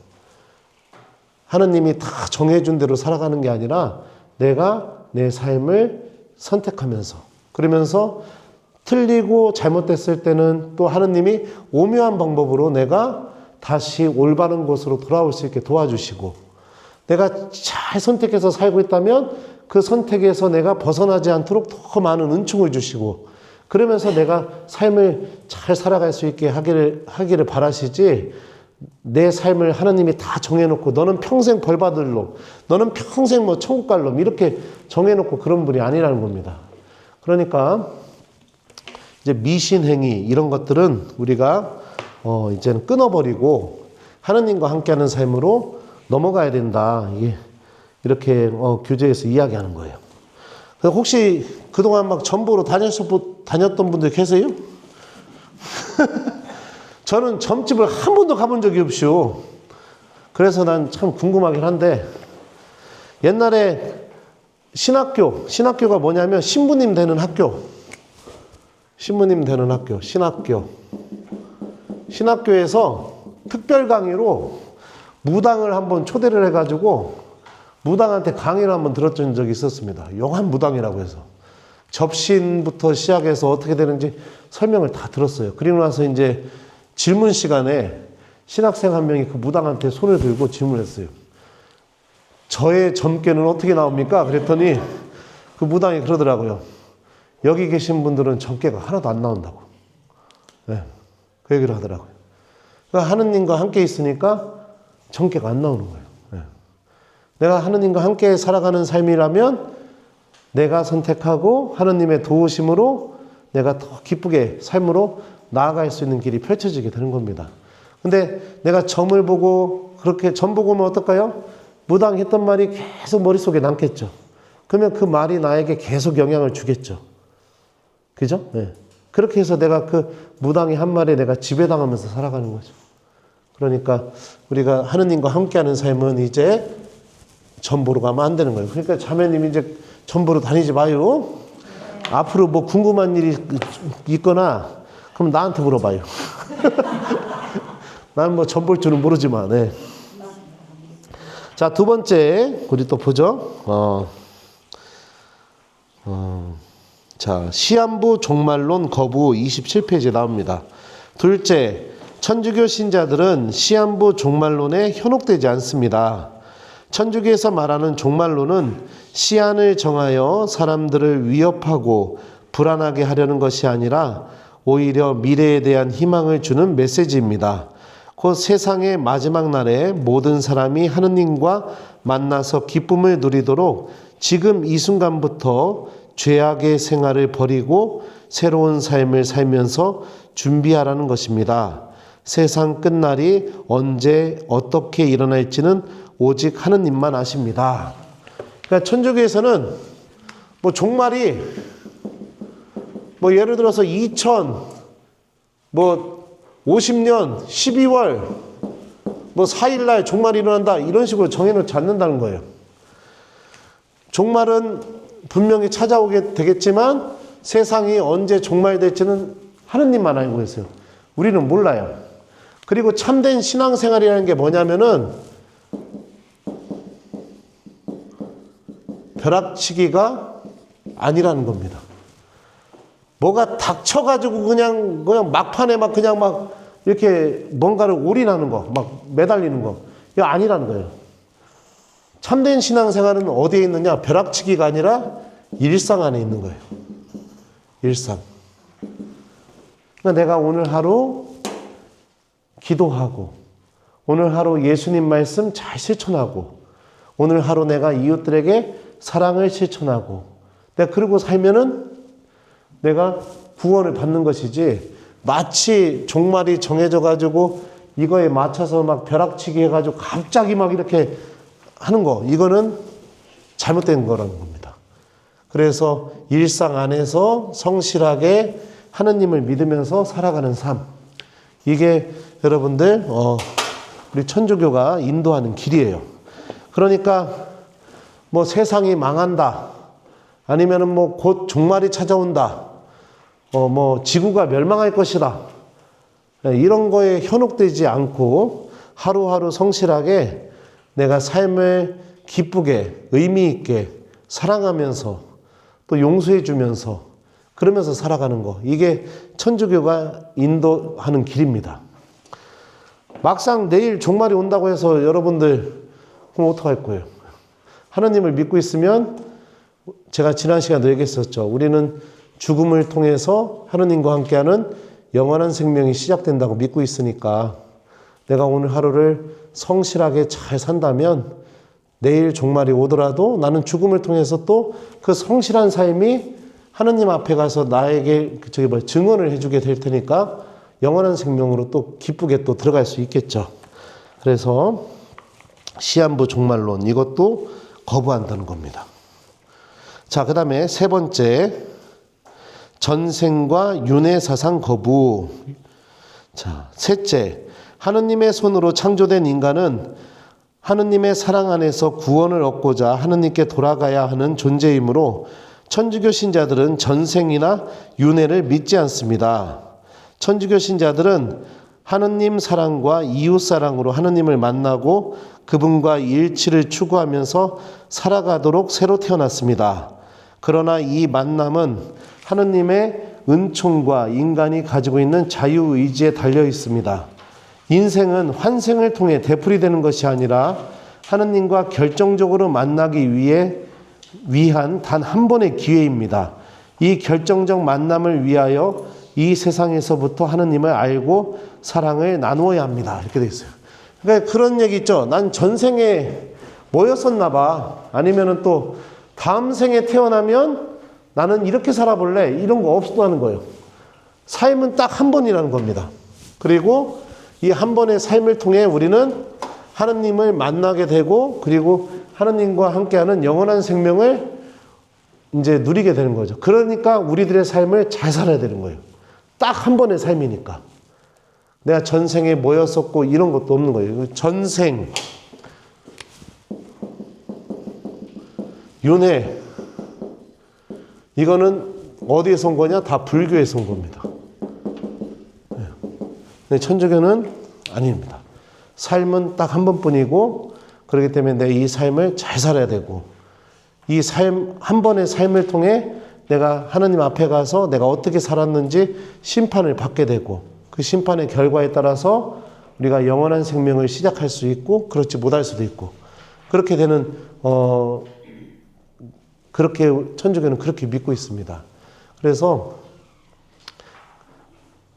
A: 하나님이 다 정해준 대로 살아가는 게 아니라 내가 내 삶을 선택하면서 그러면서 틀리고 잘못됐을 때는 또 하나님이 오묘한 방법으로 내가 다시 올바른 곳으로 돌아올 수 있게 도와주시고 내가 잘 선택해서 살고 있다면 그 선택에서 내가 벗어나지 않도록 더 많은 은총을 주시고 그러면서 내가 삶을 잘 살아갈 수 있게 하기를 바라시지 내 삶을 하나님이 다 정해놓고 너는 평생 벌 받을 놈, 너는 평생 뭐 천국 갈 놈 이렇게 정해놓고 그런 분이 아니라는 겁니다. 그러니까 이제 미신행위 이런 것들은 우리가 이제는 끊어버리고 하나님과 함께하는 삶으로 넘어가야 된다. 이렇게 교재에서 이야기하는 거예요. 혹시 그동안 막 전보로 다녔던 분들 계세요? 저는 점집을 한 번도 가본 적이 없이요. 그래서 난 참 궁금하긴 한데, 옛날에 신학교가 뭐냐면 신부님 되는 학교. 신부님 되는 학교, 신학교에서 특별 강의로 무당을 한번 초대를 해가지고 무당한테 강의를 한번 들었던 적이 있었습니다. 영한 무당이라고 해서. 접신부터 시작해서 어떻게 되는지 설명을 다 들었어요. 그리고 나서 이제 질문 시간에 신학생 한 명이 그 무당한테 손을 들고 질문했어요. 저의 점괘는 어떻게 나옵니까? 그랬더니 그 무당이 그러더라고요. 여기 계신 분들은 점괘가 하나도 안 나온다고. 네, 그 얘기를 하더라고요. 그러니까 하느님과 함께 있으니까 점괘가 안 나오는 거예요. 네. 내가 하느님과 함께 살아가는 삶이라면 내가 선택하고 하느님의 도우심으로 내가 더 기쁘게 삶으로 나아갈 수 있는 길이 펼쳐지게 되는 겁니다. 근데 내가 점을 보고 그렇게 점 보고 오면 어떨까요? 무당했던 말이 계속 머릿속에 남겠죠. 그러면 그 말이 나에게 계속 영향을 주겠죠. 그죠? 네. 그렇게 해서 내가 그 무당의 한 말에 내가 지배당하면서 살아가는 거죠. 그러니까 우리가 하느님과 함께하는 삶은 이제 점 보러 가면 안 되는 거예요. 그러니까 자매님 이제 점 보러 다니지 마요. 앞으로 뭐 궁금한 일이 있거나 그럼 나한테 물어봐요. 난 뭐 점 볼 줄은 모르지만. 네. 자, 두 번째 우리 또 보죠. 자, 시한부 종말론 거부 27페이지에 나옵니다. 둘째, 천주교 신자들은 시한부 종말론에 현혹되지 않습니다. 천주교에서 말하는 종말론은 시한을 정하여 사람들을 위협하고 불안하게 하려는 것이 아니라 오히려 미래에 대한 희망을 주는 메시지입니다. 곧 세상의 마지막 날에 모든 사람이 하느님과 만나서 기쁨을 누리도록 지금 이 순간부터 죄악의 생활을 버리고 새로운 삶을 살면서 준비하라는 것입니다. 세상 끝날이 언제 어떻게 일어날지는 오직 하느님만 아십니다. 그러니까 천주교에서는 뭐 종말이 뭐 예를 들어서 2050년 12월 뭐 4일날 종말이 일어난다 이런 식으로 정해놓지 않는다는 거예요. 종말은 분명히 찾아오게 되겠지만 세상이 언제 종말될지는 하느님만 알고 계세요. 우리는 몰라요. 그리고 참된 신앙생활이라는 게 뭐냐면은 벼락치기가 아니라는 겁니다. 뭐가 닥쳐가지고 그냥 막판에 그냥 이렇게 뭔가를 올인하는 거, 막 매달리는 거, 이거 아니라는 거예요. 참된 신앙생활은 어디에 있느냐? 벼락치기가 아니라 일상 안에 있는 거예요. 일상. 그러니까 내가 오늘 하루 기도하고, 오늘 하루 예수님 말씀 잘 실천하고, 오늘 하루 내가 이웃들에게 사랑을 실천하고, 내가 그러고 살면은 내가 구원을 받는 것이지, 마치 종말이 정해져가지고 이거에 맞춰서 막 벼락치기 해가지고 갑자기 막 이렇게 하는 거, 이거는 잘못된 거라는 겁니다. 그래서 일상 안에서 성실하게 하느님을 믿으면서 살아가는 삶, 이게 여러분들 우리 천주교가 인도하는 길이에요. 그러니까 뭐 세상이 망한다, 아니면은 뭐 곧 종말이 찾아온다, 뭐 지구가 멸망할 것이다, 이런 거에 현혹되지 않고 하루하루 성실하게 내가 삶을 기쁘게 의미 있게 사랑하면서 또 용서해 주면서 그러면서 살아가는 거, 이게 천주교가 인도하는 길입니다. 막상 내일 종말이 온다고 해서 여러분들 그럼 어떡할 거예요? 하나님을 믿고 있으면, 제가 지난 시간에 얘기했었죠. 우리는 죽음을 통해서 하느님과 함께하는 영원한 생명이 시작된다고 믿고 있으니까 내가 오늘 하루를 성실하게 잘 산다면 내일 종말이 오더라도 나는 죽음을 통해서 또 그 성실한 삶이 하느님 앞에 가서 나에게 증언을 해주게 될 테니까 영원한 생명으로 또 기쁘게 또 들어갈 수 있겠죠. 그래서 시한부 종말론, 이것도 거부한다는 겁니다. 자, 그 다음에 세 번째, 전생과 윤회 사상 거부. 자, 셋째, 하느님의 손으로 창조된 인간은 하느님의 사랑 안에서 구원을 얻고자 하느님께 돌아가야 하는 존재이므로 천주교 신자들은 전생이나 윤회를 믿지 않습니다. 천주교 신자들은 하느님 사랑과 이웃 사랑으로 하느님을 만나고 그분과 일치를 추구하면서 살아가도록 새로 태어났습니다. 그러나 이 만남은 하느님의 은총과 인간이 가지고 있는 자유의지에 달려 있습니다. 인생은 환생을 통해 되풀이되는 것이 아니라 하느님과 결정적으로 만나기 위한 단 한 번의 기회입니다. 이 결정적 만남을 위하여 이 세상에서부터 하느님을 알고 사랑을 나누어야 합니다. 이렇게 돼 있어요. 그러니까 그런 얘기 있죠. 난 전생에 뭐였었나 봐. 아니면은 또 다음 생에 태어나면 나는 이렇게 살아볼래. 이런 거 없다는 거예요. 삶은 딱 한 번이라는 겁니다. 그리고 이 한 번의 삶을 통해 우리는 하느님을 만나게 되고 그리고 하느님과 함께하는 영원한 생명을 이제 누리게 되는 거죠. 그러니까 우리들의 삶을 잘 살아야 되는 거예요. 딱 한 번의 삶이니까. 내가 전생에 뭐였었고 이런 것도 없는 거예요. 전생, 윤회, 이거는 어디에서 온 거냐? 다 불교에서 온 겁니다. 네. 천주교는 아닙니다. 삶은 딱 한 번뿐이고 그렇기 때문에 내 이 삶을 잘 살아야 되고 이 삶, 한 번의 삶을 통해 내가 하느님 앞에 가서 내가 어떻게 살았는지 심판을 받게 되고 그 심판의 결과에 따라서 우리가 영원한 생명을 시작할 수 있고 그렇지 못할 수도 있고 그렇게 되는 그렇게 천주교는 그렇게 믿고 있습니다. 그래서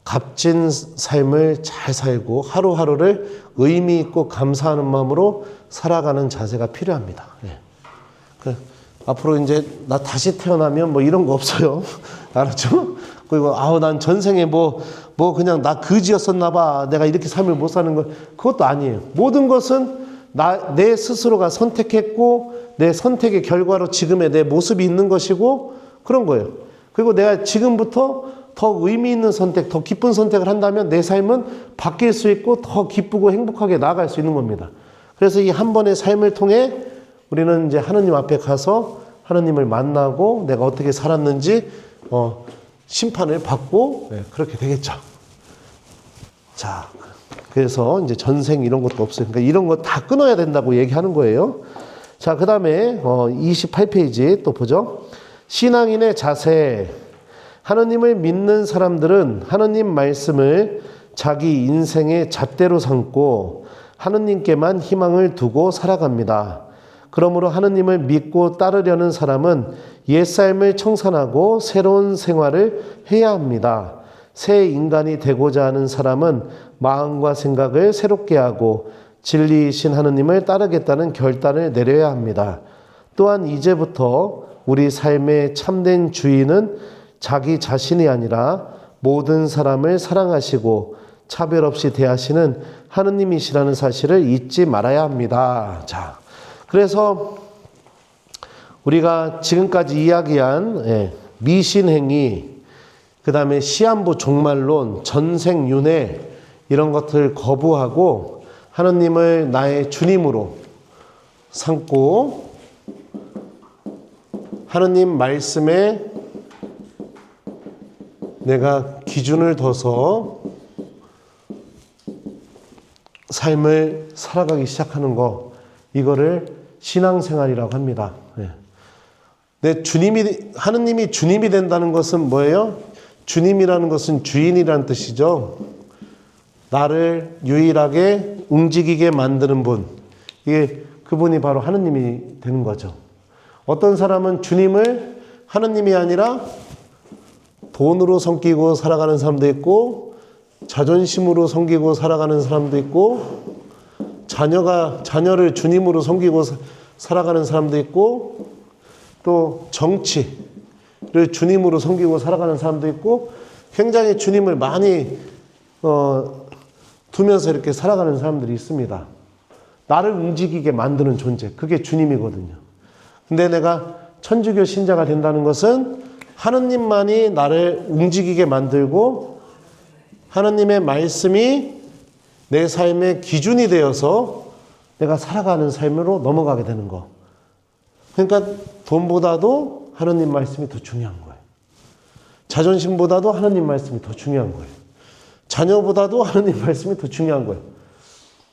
A: 값진 삶을 잘 살고 하루하루를 의미 있고 감사하는 마음으로 살아가는 자세가 필요합니다. 예. 앞으로 이제 나 다시 태어나면 뭐 이런 거 없어요. 알았죠? 그리고 난 전생에 뭐 그냥 나 거지였었나 봐. 내가 이렇게 삶을 못 사는 거 그것도 아니에요. 모든 것은 내 스스로가 선택했고 내 선택의 결과로 지금의 내 모습이 있는 것이고 그런 거예요. 그리고 내가 지금부터 더 의미 있는 선택, 더 기쁜 선택을 한다면 내 삶은 바뀔 수 있고 더 기쁘고 행복하게 나아갈 수 있는 겁니다. 그래서 이 한 번의 삶을 통해 우리는 이제 하느님 앞에 가서 하느님을 만나고 내가 어떻게 살았는지 심판을 받고 그렇게 되겠죠. 자, 그래서 이제 전생 이런 것도 없어요. 그러니까 이런 거 다 끊어야 된다고 얘기하는 거예요. 자, 그 다음에 28페이지 또 보죠. 신앙인의 자세. 하느님을 믿는 사람들은 하느님 말씀을 자기 인생의 잣대로 삼고 하느님께만 희망을 두고 살아갑니다. 그러므로 하느님을 믿고 따르려는 사람은 옛삶을 청산하고 새로운 생활을 해야 합니다. 새 인간이 되고자 하는 사람은 마음과 생각을 새롭게 하고 진리이신 하느님을 따르겠다는 결단을 내려야 합니다. 또한 이제부터 우리 삶의 참된 주인은 자기 자신이 아니라 모든 사람을 사랑하시고 차별 없이 대하시는 하느님이시라는 사실을 잊지 말아야 합니다. 자, 그래서 우리가 지금까지 이야기한 미신행위, 그 다음에 시한부 종말론, 전생윤회 이런 것들 거부하고 하느님을 나의 주님으로 삼고 하느님 말씀에 내가 기준을 둬서 삶을 살아가기 시작하는 거, 이거를 신앙생활이라고 합니다. 하느님이 주님이 된다는 것은 뭐예요? 주님이라는 것은 주인이라는 뜻이죠. 나를 유일하게 움직이게 만드는 분. 이게 그분이 바로 하느님이 되는 거죠. 어떤 사람은 주님을 하느님이 아니라 돈으로 섬기고 살아가는 사람도 있고 자존심으로 섬기고 살아가는 사람도 있고 자녀를 주님으로 섬기고 살아가는 사람도 있고 또 정치를 주님으로 섬기고 살아가는 사람도 있고 굉장히 주님을 많이 두면서 이렇게 살아가는 사람들이 있습니다. 나를 움직이게 만드는 존재, 그게 주님이거든요. 근데 내가 천주교 신자가 된다는 것은 하느님만이 나를 움직이게 만들고 하느님의 말씀이 내 삶의 기준이 되어서 내가 살아가는 삶으로 넘어가게 되는 거. 그러니까 돈보다도 하느님 말씀이 더 중요한 거예요. 자존심보다도 하느님 말씀이 더 중요한 거예요. 자녀보다도 하느님 말씀이 더 중요한 거예요.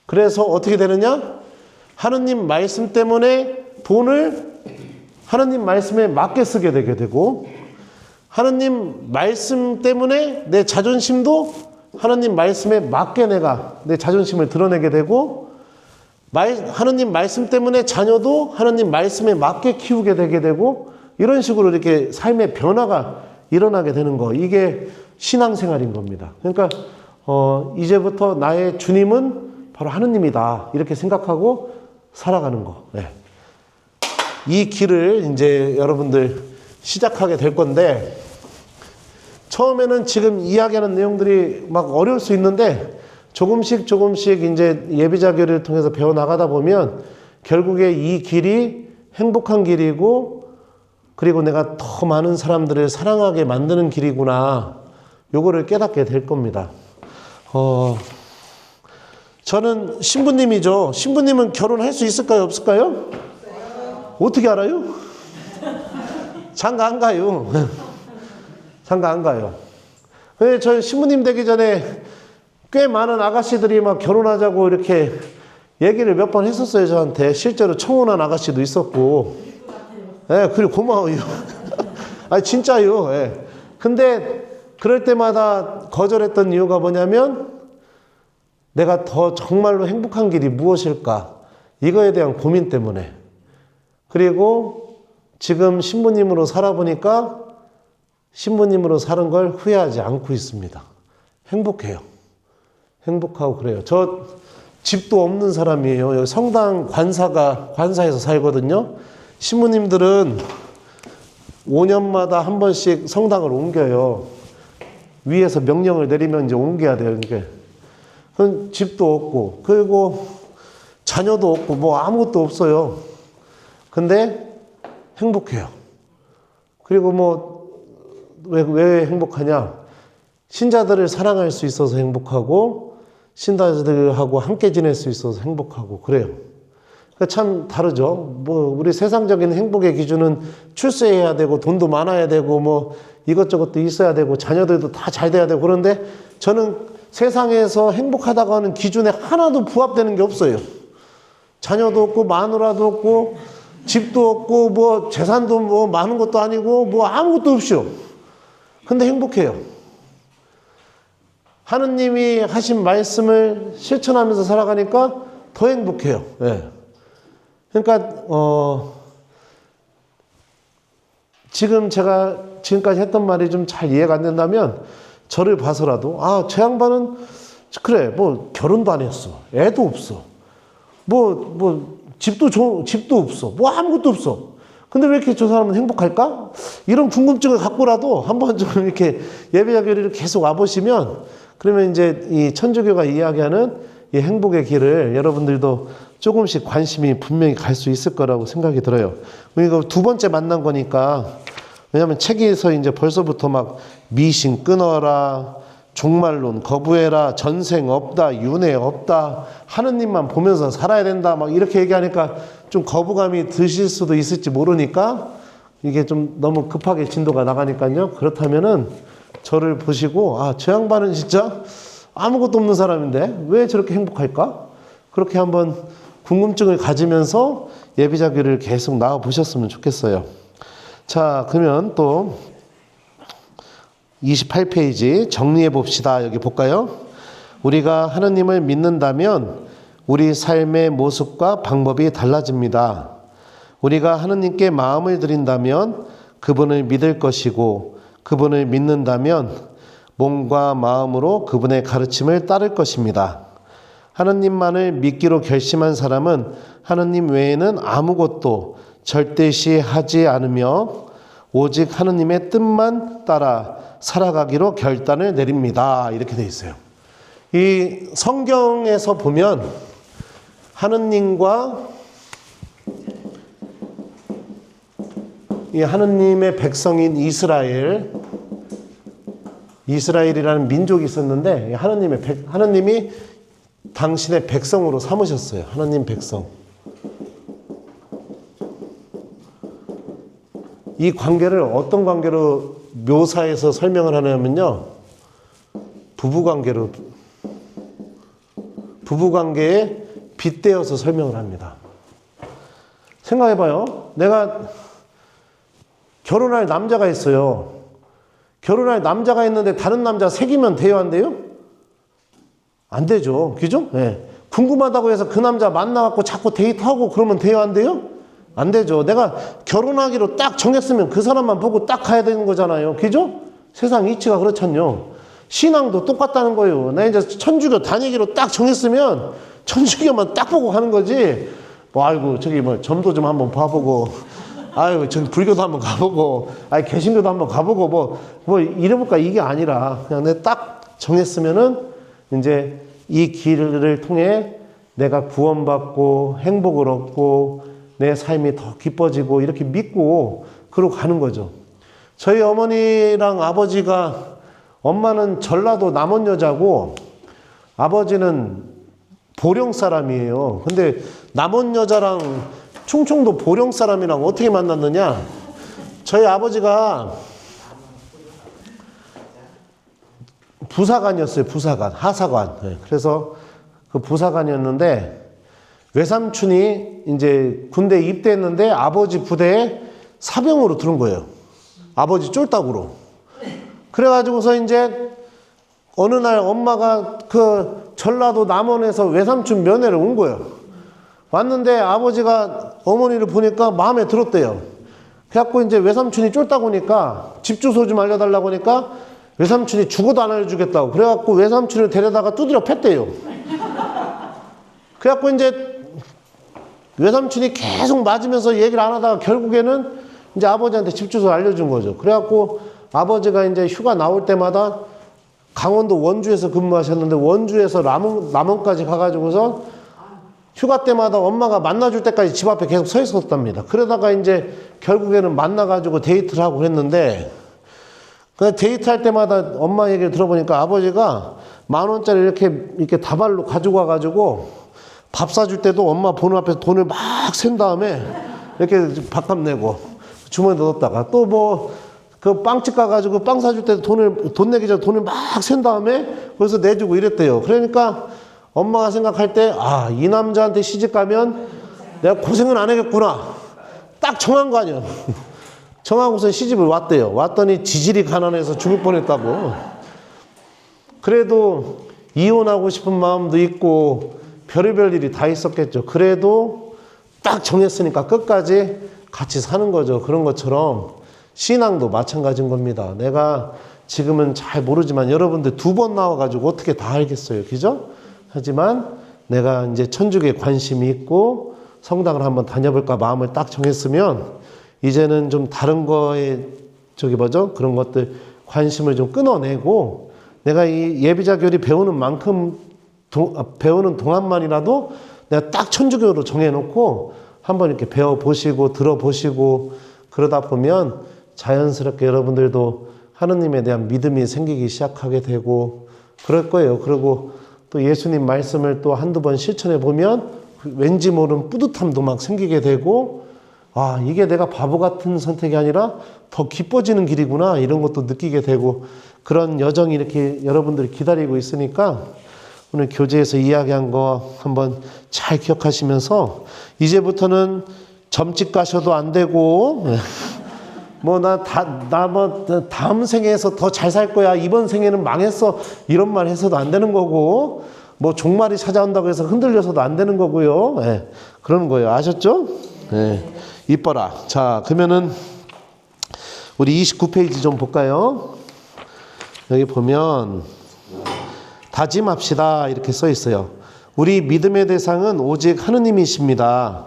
A: 그래서 어떻게 되느냐? 하느님 말씀 때문에 돈을 하느님 말씀에 맞게 쓰게 되게 되고, 하느님 말씀 때문에 내 자존심도 하느님 말씀에 맞게 내가 내 자존심을 드러내게 되고, 하느님 말씀 때문에 자녀도 하느님 말씀에 맞게 키우게 되게 되고, 이런 식으로 이렇게 삶의 변화가 일어나게 되는 거. 이게 신앙생활인 겁니다. 그러니까 이제부터 나의 주님은 바로 하느님이다. 이렇게 생각하고 살아가는 거. 네. 이 길을 이제 여러분들 시작하게 될 건데, 처음에는 지금 이야기하는 내용들이 막 어려울 수 있는데, 조금씩 이제 예비자교를 통해서 배워나가다 보면 결국에 이 길이 행복한 길이고, 그리고 내가 더 많은 사람들을 사랑하게 만드는 길이구나, 요거를 깨닫게 될 겁니다. 저는 신부님이죠. 신부님은 결혼할 수 있을까요, 없을까요? 어떻게 알아요? 장가 안 가요. 장가 안 가요. 저 신부님 되기 전에 꽤 많은 아가씨들이 막 결혼하자고 이렇게 얘기를 몇 번 했었어요, 저한테. 실제로 청혼한 아가씨도 있었고. 예, 그리고 고마워요. 아니, 진짜요. 예. 근데 그럴 때마다 거절했던 이유가 뭐냐면, 내가 더 정말로 행복한 길이 무엇일까? 이거에 대한 고민 때문에. 그리고 지금 신부님으로 살아보니까 신부님으로 사는 걸 후회하지 않고 있습니다. 행복해요. 행복하고 그래요. 저 집도 없는 사람이에요. 여기 성당 관사에서 살거든요. 신부님들은 5년마다 한 번씩 성당을 옮겨요. 위에서 명령을 내리면 이제 옮겨야 돼요. 이게. 집도 없고, 그리고 자녀도 없고, 뭐 아무것도 없어요. 근데 행복해요. 그리고 왜 행복하냐? 신자들을 사랑할 수 있어서 행복하고, 신자들하고 함께 지낼 수 있어서 행복하고, 그래요. 참 다르죠. 우리 세상적인 행복의 기준은 출세해야 되고, 돈도 많아야 되고, 이것저것도 있어야 되고, 자녀들도 다 잘 돼야 되고, 그런데 저는 세상에서 행복하다고 하는 기준에 하나도 부합되는 게 없어요. 자녀도 없고, 마누라도 없고, 집도 없고, 재산도 많은 것도 아니고, 아무것도 없이요. 근데 행복해요. 하느님이 하신 말씀을 실천하면서 살아가니까 더 행복해요. 예. 그러니까, 지금 제가 지금까지 했던 말이 좀 잘 이해가 안 된다면, 저를 봐서라도, 저 양반은, 그래, 결혼도 안 했어. 애도 없어. 집도 없어. 아무것도 없어. 근데 왜 이렇게 저 사람은 행복할까? 이런 궁금증을 갖고라도 한번 좀 이렇게 예배자교를 계속 와보시면, 그러면 이제 이 천주교가 이야기하는 이 행복의 길을 여러분들도 조금씩 관심이 분명히 갈 수 있을 거라고 생각이 들어요. 이거 두 번째 만난 거니까, 왜냐면 책에서 이제 벌써부터 막 미신 끊어라, 종말론 거부해라, 전생 없다, 윤회 없다, 하느님만 보면서 살아야 된다, 막 이렇게 얘기하니까 좀 거부감이 드실 수도 있을지 모르니까, 이게 좀 너무 급하게 진도가 나가니까요. 그렇다면은 저를 보시고, 저 양반은 진짜 아무것도 없는 사람인데 왜 저렇게 행복할까? 그렇게 한번 궁금증을 가지면서 예비자교를 계속 나와 보셨으면 좋겠어요. 자, 그러면 또 28페이지 정리해 봅시다. 여기 볼까요? 우리가 하느님을 믿는다면 우리 삶의 모습과 방법이 달라집니다. 우리가 하느님께 마음을 드린다면 그분을 믿을 것이고, 그분을 믿는다면 몸과 마음으로 그분의 가르침을 따를 것입니다. 하느님만을 믿기로 결심한 사람은 하느님 외에는 아무것도 절대시 하지 않으며 오직 하느님의 뜻만 따라 살아가기로 결단을 내립니다. 이렇게 돼 있어요. 이 성경에서 보면 하느님과 이 하느님의 백성인 이스라엘, 이스라엘이라는 민족이 있었는데 하나님이 당신의 백성으로 삼으셨어요. 하나님 백성. 이 관계를 어떤 관계로 묘사해서 설명을 하냐면요. 부부관계에 빗대어서 설명을 합니다. 생각해봐요. 내가 결혼할 남자가 있어요. 결혼할 남자가 있는데 다른 남자 사귀면 돼요, 안 돼요? 안 되죠. 그죠? 네. 궁금하다고 해서 그 남자 만나갖고 자꾸 데이트하고 그러면 돼요, 안 돼요? 안 되죠. 내가 결혼하기로 딱 정했으면 그 사람만 보고 딱 가야 되는 거잖아요. 그죠? 세상 이치가 그렇잖요. 신앙도 똑같다는 거예요. 나 이제 천주교 다니기로 딱 정했으면 천주교만 딱 보고 가는 거지. 뭐, 아이고, 저기 뭐, 점도 좀 한번 봐보고, 아이고, 저기 불교도 한번 가보고, 개신교도 한번 가보고, 뭐, 이래볼까? 이게 아니라, 그냥 내가 딱 정했으면은, 이제 이 길을 통해 내가 구원받고, 행복을 얻고, 내 삶이 더 기뻐지고, 이렇게 믿고, 그러고 가는 거죠. 저희 어머니랑 아버지가, 엄마는 전라도 남원 여자고, 아버지는 보령 사람이에요. 근데 남원 여자랑 충청도 보령 사람이랑 어떻게 만났느냐? 저희 아버지가 부사관이었어요. 부사관, 하사관. 네. 그래서 그 부사관이었는데 외삼촌이 이제 군대에 입대했는데 아버지 부대에 사병으로 들은 거예요. 아버지 쫄딱으로. 그래가지고서 이제 어느 날 엄마가 그 전라도 남원에서 외삼촌 면회를 온 거예요. 왔는데 아버지가 어머니를 보니까 마음에 들었대요. 그래갖고 이제 외삼촌이 쫄딱 오니까 집 주소 좀 알려달라고 하니까 외삼촌이 죽어도 안 알려주겠다고. 그래갖고 외삼촌을 데려다가 두드려 팼대요. 그래갖고 이제 외삼촌이 계속 맞으면서 얘기를 안 하다가 결국에는 이제 아버지한테 집 주소 알려준 거죠. 그래갖고 아버지가 이제 휴가 나올 때마다 강원도 원주에서 근무하셨는데 원주에서 남원까지 가가지고서 휴가 때마다 엄마가 만나줄 때까지 집 앞에 계속 서 있었답니다. 그러다가 이제 결국에는 만나가지고 데이트를 하고 그랬는데 그 데이트할 때마다 엄마 얘기를 들어보니까 아버지가 10,000원짜리 이렇게 다발로 가지고 와가지고 밥 사줄 때도 엄마 보는 앞에서 돈을 막 센 다음에 이렇게 밥값 내고 주머니에 넣었다가 또 뭐 그 빵집 가가지고 빵 사줄 때도 돈 내기 전에 돈을 막 센 다음에 거기서 내주고 이랬대요. 그러니까 엄마가 생각할 때, 이 남자한테 시집 가면 내가 고생은 안 하겠구나. 딱 정한 거 아니야. 정하고서 시집을 왔대요. 왔더니 지질이 가난해서 죽을 뻔했다고. 그래도 이혼하고 싶은 마음도 있고 별의별 일이 다 있었겠죠. 그래도 딱 정했으니까 끝까지 같이 사는 거죠. 그런 것처럼 신앙도 마찬가지인 겁니다. 내가 지금은 잘 모르지만 여러분들 2번 나와가지고 어떻게 다 알겠어요. 그죠? 하지만 내가 이제 천주교에 관심이 있고 성당을 한번 다녀볼까 마음을 딱 정했으면 이제는 좀 다른 거에 그런 것들 관심을 좀 끊어내고 내가 이 예비자교리 배우는 만큼 배우는 동안만이라도 내가 딱 천주교로 정해놓고 한번 이렇게 배워보시고 들어보시고 그러다 보면 자연스럽게 여러분들도 하느님에 대한 믿음이 생기기 시작하게 되고 그럴 거예요. 그리고 또 예수님 말씀을 또 한두 번 실천해 보면 왠지 모르는 뿌듯함도 막 생기게 되고 이게 내가 바보 같은 선택이 아니라 더 기뻐지는 길이구나 이런 것도 느끼게 되고 그런 여정이 이렇게 여러분들이 기다리고 있으니까 오늘 교재에서 이야기한 거 한번 잘 기억하시면서 이제부터는 점집 가셔도 안 되고 다음 생에서 더 잘 살 거야. 이번 생에는 망했어. 이런 말 해서도 안 되는 거고, 종말이 찾아온다고 해서 흔들려서도 안 되는 거고요. 그러는 거예요. 아셨죠? 이뻐라. 자, 그러면은, 우리 29페이지 좀 볼까요? 여기 보면, 다짐합시다. 이렇게 써 있어요. 우리 믿음의 대상은 오직 하느님이십니다.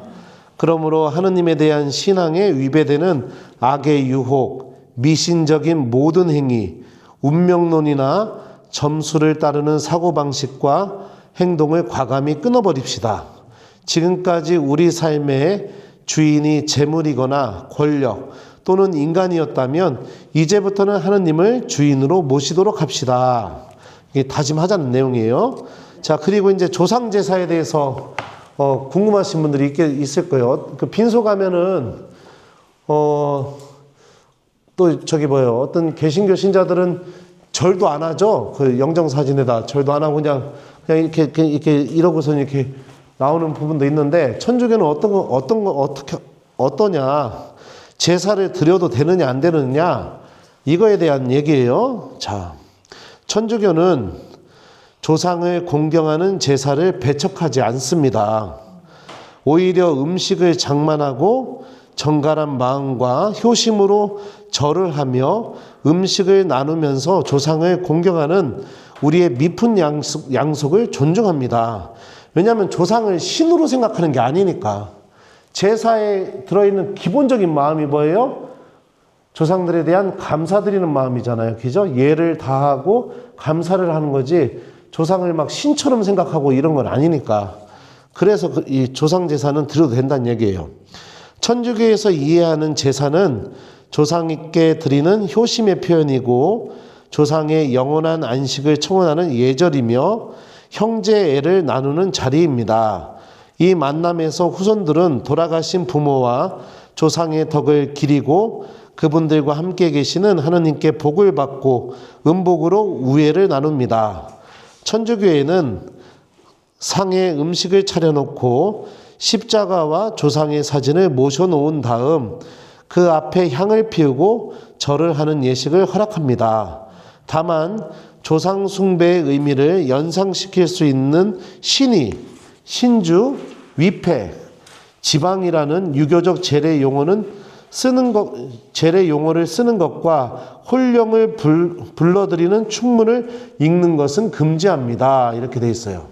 A: 그러므로 하느님에 대한 신앙에 위배되는 악의 유혹, 미신적인 모든 행위, 운명론이나 점수를 따르는 사고방식과 행동을 과감히 끊어버립시다. 지금까지 우리 삶의 주인이 재물이거나 권력 또는 인간이었다면 이제부터는 하느님을 주인으로 모시도록 합시다. 이게 다짐하자는 내용이에요. 자, 그리고 이제 조상제사에 대해서 궁금하신 분들이 있을 거예요. 그 빈소 가면은 또 저기 뭐예요. 어떤 개신교 신자들은 절도 안 하죠. 그 영정사진에다 절도 안 하고 그냥 이렇게 이러고서 이렇게 나오는 부분도 있는데, 천주교는 어떠냐, 제사를 드려도 되느냐 안 되느냐, 이거에 대한 얘기예요. 자, 천주교는 조상을 공경하는 제사를 배척하지 않습니다. 오히려 음식을 장만하고 정갈한 마음과 효심으로 절을 하며 음식을 나누면서 조상을 공경하는 우리의 미푼 양속을 존중합니다. 왜냐하면 조상을 신으로 생각하는 게 아니니까. 제사에 들어있는 기본적인 마음이 뭐예요? 조상들에 대한 감사드리는 마음이잖아요. 그죠? 예를 다하고 감사를 하는 거지, 조상을 막 신처럼 생각하고 이런 건 아니니까. 그래서 이 조상 제사는 드려도 된다는 얘기예요. 천주교에서 이해하는 제사는 조상께 드리는 효심의 표현이고 조상의 영원한 안식을 청원하는 예절이며 형제애를 나누는 자리입니다. 이 만남에서 후손들은 돌아가신 부모와 조상의 덕을 기리고 그분들과 함께 계시는 하느님께 복을 받고 음복으로 우애를 나눕니다. 천주교에는 상에 음식을 차려놓고 십자가와 조상의 사진을 모셔놓은 다음 그 앞에 향을 피우고 절을 하는 예식을 허락합니다. 다만 조상 숭배의 의미를 연상시킬 수 있는 신이, 신주, 위패, 지방이라는 유교적 제례 용어를 쓰는 것과 홀령을 불러들이는 충문을 읽는 것은 금지합니다. 이렇게 돼 있어요.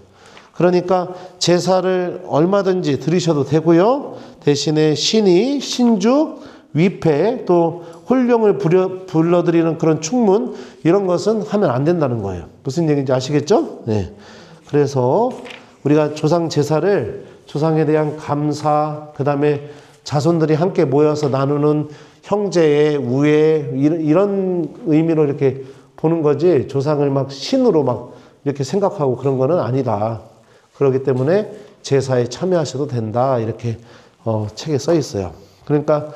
A: 그러니까 제사를 얼마든지 드리셔도 되고요. 대신에 신이, 신주, 위패, 또 홀령을 불러들이는 그런 충문, 이런 것은 하면 안 된다는 거예요. 무슨 얘기인지 아시겠죠? 네. 그래서 우리가 조상 제사를, 조상에 대한 감사, 그 다음에 자손들이 함께 모여서 나누는 형제의 우애, 이런 의미로 이렇게 보는 거지, 조상을 막 신으로 막 이렇게 생각하고 그런 거는 아니다. 그렇기 때문에 제사에 참여하셔도 된다. 이렇게 책에 써 있어요. 그러니까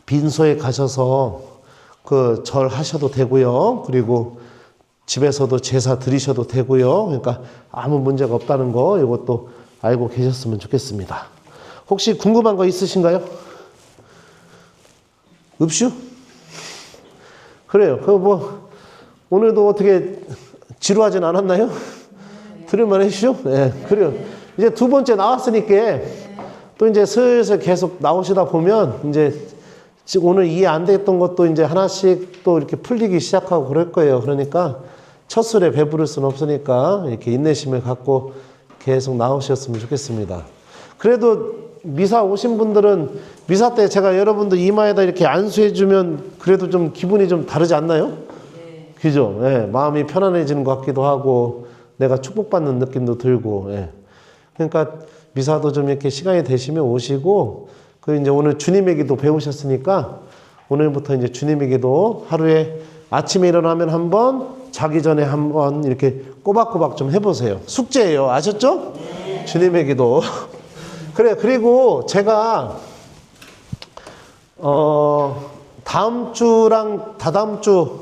A: 빈소에 가셔서 그 절 하셔도 되고요. 그리고 집에서도 제사 드리셔도 되고요. 그러니까 아무 문제가 없다는 거, 이것도 알고 계셨으면 좋겠습니다. 혹시 궁금한 거 있으신가요? 읍슈? 그래요. 오늘도 어떻게 지루하진 않았나요? 들을만 해주시죠? 네, 그래요. 이제 두 번째 나왔으니까 또 이제 슬슬 계속 나오시다 보면 이제 오늘 이해 안 됐던 것도 이제 하나씩 또 이렇게 풀리기 시작하고 그럴 거예요. 그러니까 첫 술에 배부를 수는 없으니까 이렇게 인내심을 갖고 계속 나오셨으면 좋겠습니다. 그래도 미사 오신 분들은 미사 때 제가 여러분들 이마에다 이렇게 안수해주면 그래도 좀 기분이 좀 다르지 않나요? 네. 그죠? 예, 마음이 편안해지는 것 같기도 하고 내가 축복받는 느낌도 들고. 예. 그러니까 미사도 좀 이렇게 시간이 되시면 오시고, 그 이제 오늘 주님의 기도 배우셨으니까 오늘부터 이제 주님의 기도 하루에 아침에 일어나면 한 번, 자기 전에 한 번 이렇게 꼬박꼬박 좀 해보세요. 숙제예요. 아셨죠? 네. 주님의 기도. 그래, 그리고 제가 다음 주랑 다다음 주,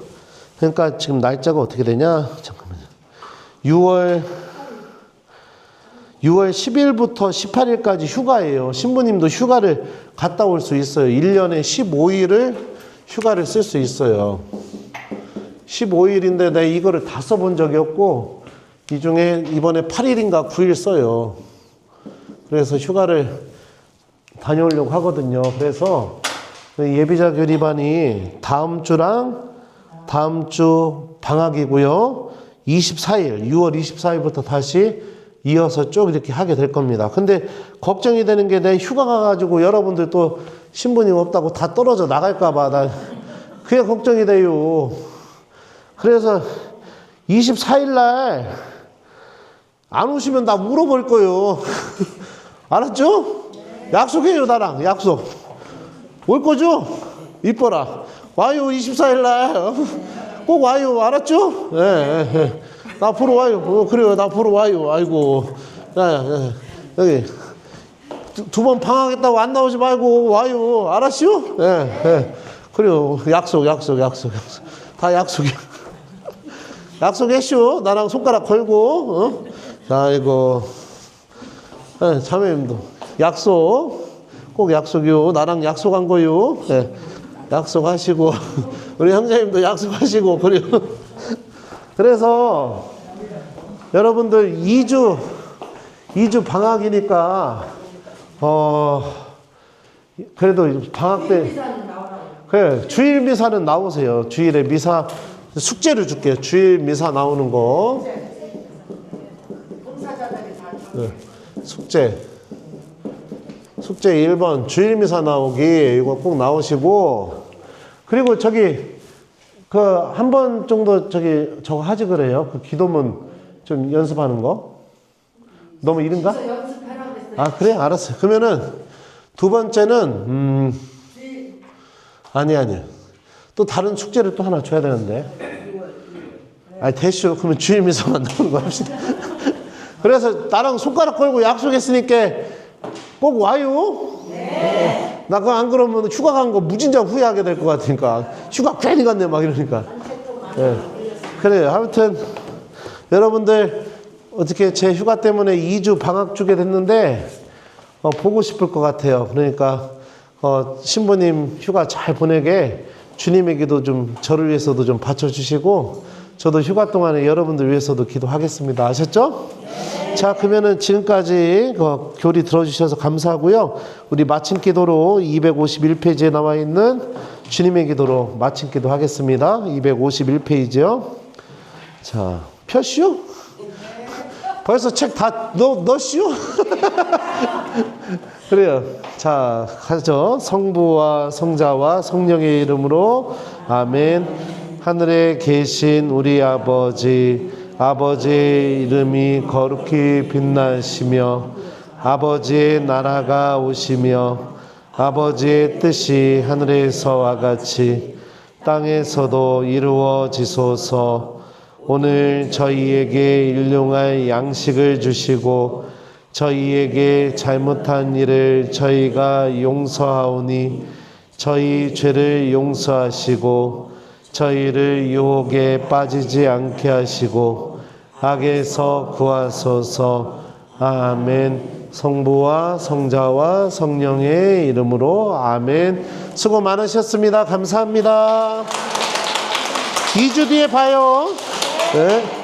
A: 그러니까 지금 날짜가 어떻게 되냐? 잠깐만요. 6월 10일부터 18일까지 휴가예요. 신부님도 휴가를 갔다 올 수 있어요. 1년에 15일을 휴가를 쓸 수 있어요. 15일인데 내가 이거를 다 써본 적이 없고, 이 중에 이번에 8일인가 9일 써요. 그래서 휴가를 다녀오려고 하거든요. 그래서 예비자 교리반이 다음 주랑 다음 주 방학이고요. 24일, 6월 24일부터 다시 이어서 쭉 이렇게 하게 될 겁니다. 근데 걱정이 되는 게, 내 휴가 가가지고 여러분들 또 신부님 없다고 다 떨어져 나갈까봐, 나 그게 걱정이 돼요. 그래서 24일날 안 오시면 나 물어볼 거예요. 알았죠? 약속해요, 나랑. 약속. 올 거죠? 이뻐라. 와요, 24일날. 꼭 와요, 알았죠? 예, 예, 예. 나 보러 와요. 그래요, 나 보러 와요. 아이고. 야, 여기. 두 번 방학했다고 안 나오지 말고 와요. 알았죠? 예, 예. 그래요. 약속. 다 약속이야. 약속했쇼. 나랑 손가락 걸고. 아이고. 예, 자매님도. 약속. 꼭 약속이요. 나랑 약속한 거요. 예. 약속하시고. 우리 형제님도 약속하시고. 그래요. 그래서 여러분들 2주 방학이니까 그래도 방학 때 그래 주일 미사는 나오세요. 주일에 미사 숙제를 줄게요. 주일 미사 나오는 거. 네. 숙제 1번 주일 미사 나오기 이거 꼭 나오시고 그리고 저기 그 한 번 정도 저거 하지 그래요. 그 기도문 좀 연습하는 거. 너무 이른가? 아 그래 알았어요. 그러면은 두 번째는 아니 또 다른 숙제를 또 하나 줘야 되는데. 아니 대쇼 그러면 주일 미사만 나오는 거 합시다. 그래서 나랑 손가락 걸고 약속했으니까 꼭 와요. 네. 나 그거 안 그러면 휴가 간 거 무진장 후회하게 될 것 같으니까 휴가 괜히 갔네 막 이러니까. 네. 그래요. 아무튼 여러분들 어떻게 제 휴가 때문에 2주 방학 주게 됐는데 보고 싶을 것 같아요. 그러니까 신부님 휴가 잘 보내게 주님의 기도 좀 저를 위해서도 좀 받쳐주시고 저도 휴가 동안에 여러분들 위해서도 기도하겠습니다. 아셨죠? 네. 자 그러면은 지금까지 교리 들어주셔서 감사하고요. 우리 마침 기도로 251페이지에 나와 있는 주님의 기도로 마침 기도 하겠습니다. 251페이지요. 자 펴시오? 벌써 책 다 넣으시오? 그래요. 자 가죠. 성부와 성자와 성령의 이름으로 아멘. 하늘에 계신 우리 아버지의 이름이 거룩히 빛나시며 아버지의 나라가 오시며 아버지의 뜻이 하늘에서와 같이 땅에서도 이루어지소서. 오늘 저희에게 일용할 양식을 주시고 저희에게 잘못한 일을 저희가 용서하오니 저희 죄를 용서하시고 저희를 유혹에 빠지지 않게 하시고 악에서 구하소서. 아멘. 성부와 성자와 성령의 이름으로 아멘. 수고 많으셨습니다. 감사합니다. 2주 뒤에 봐요. 네.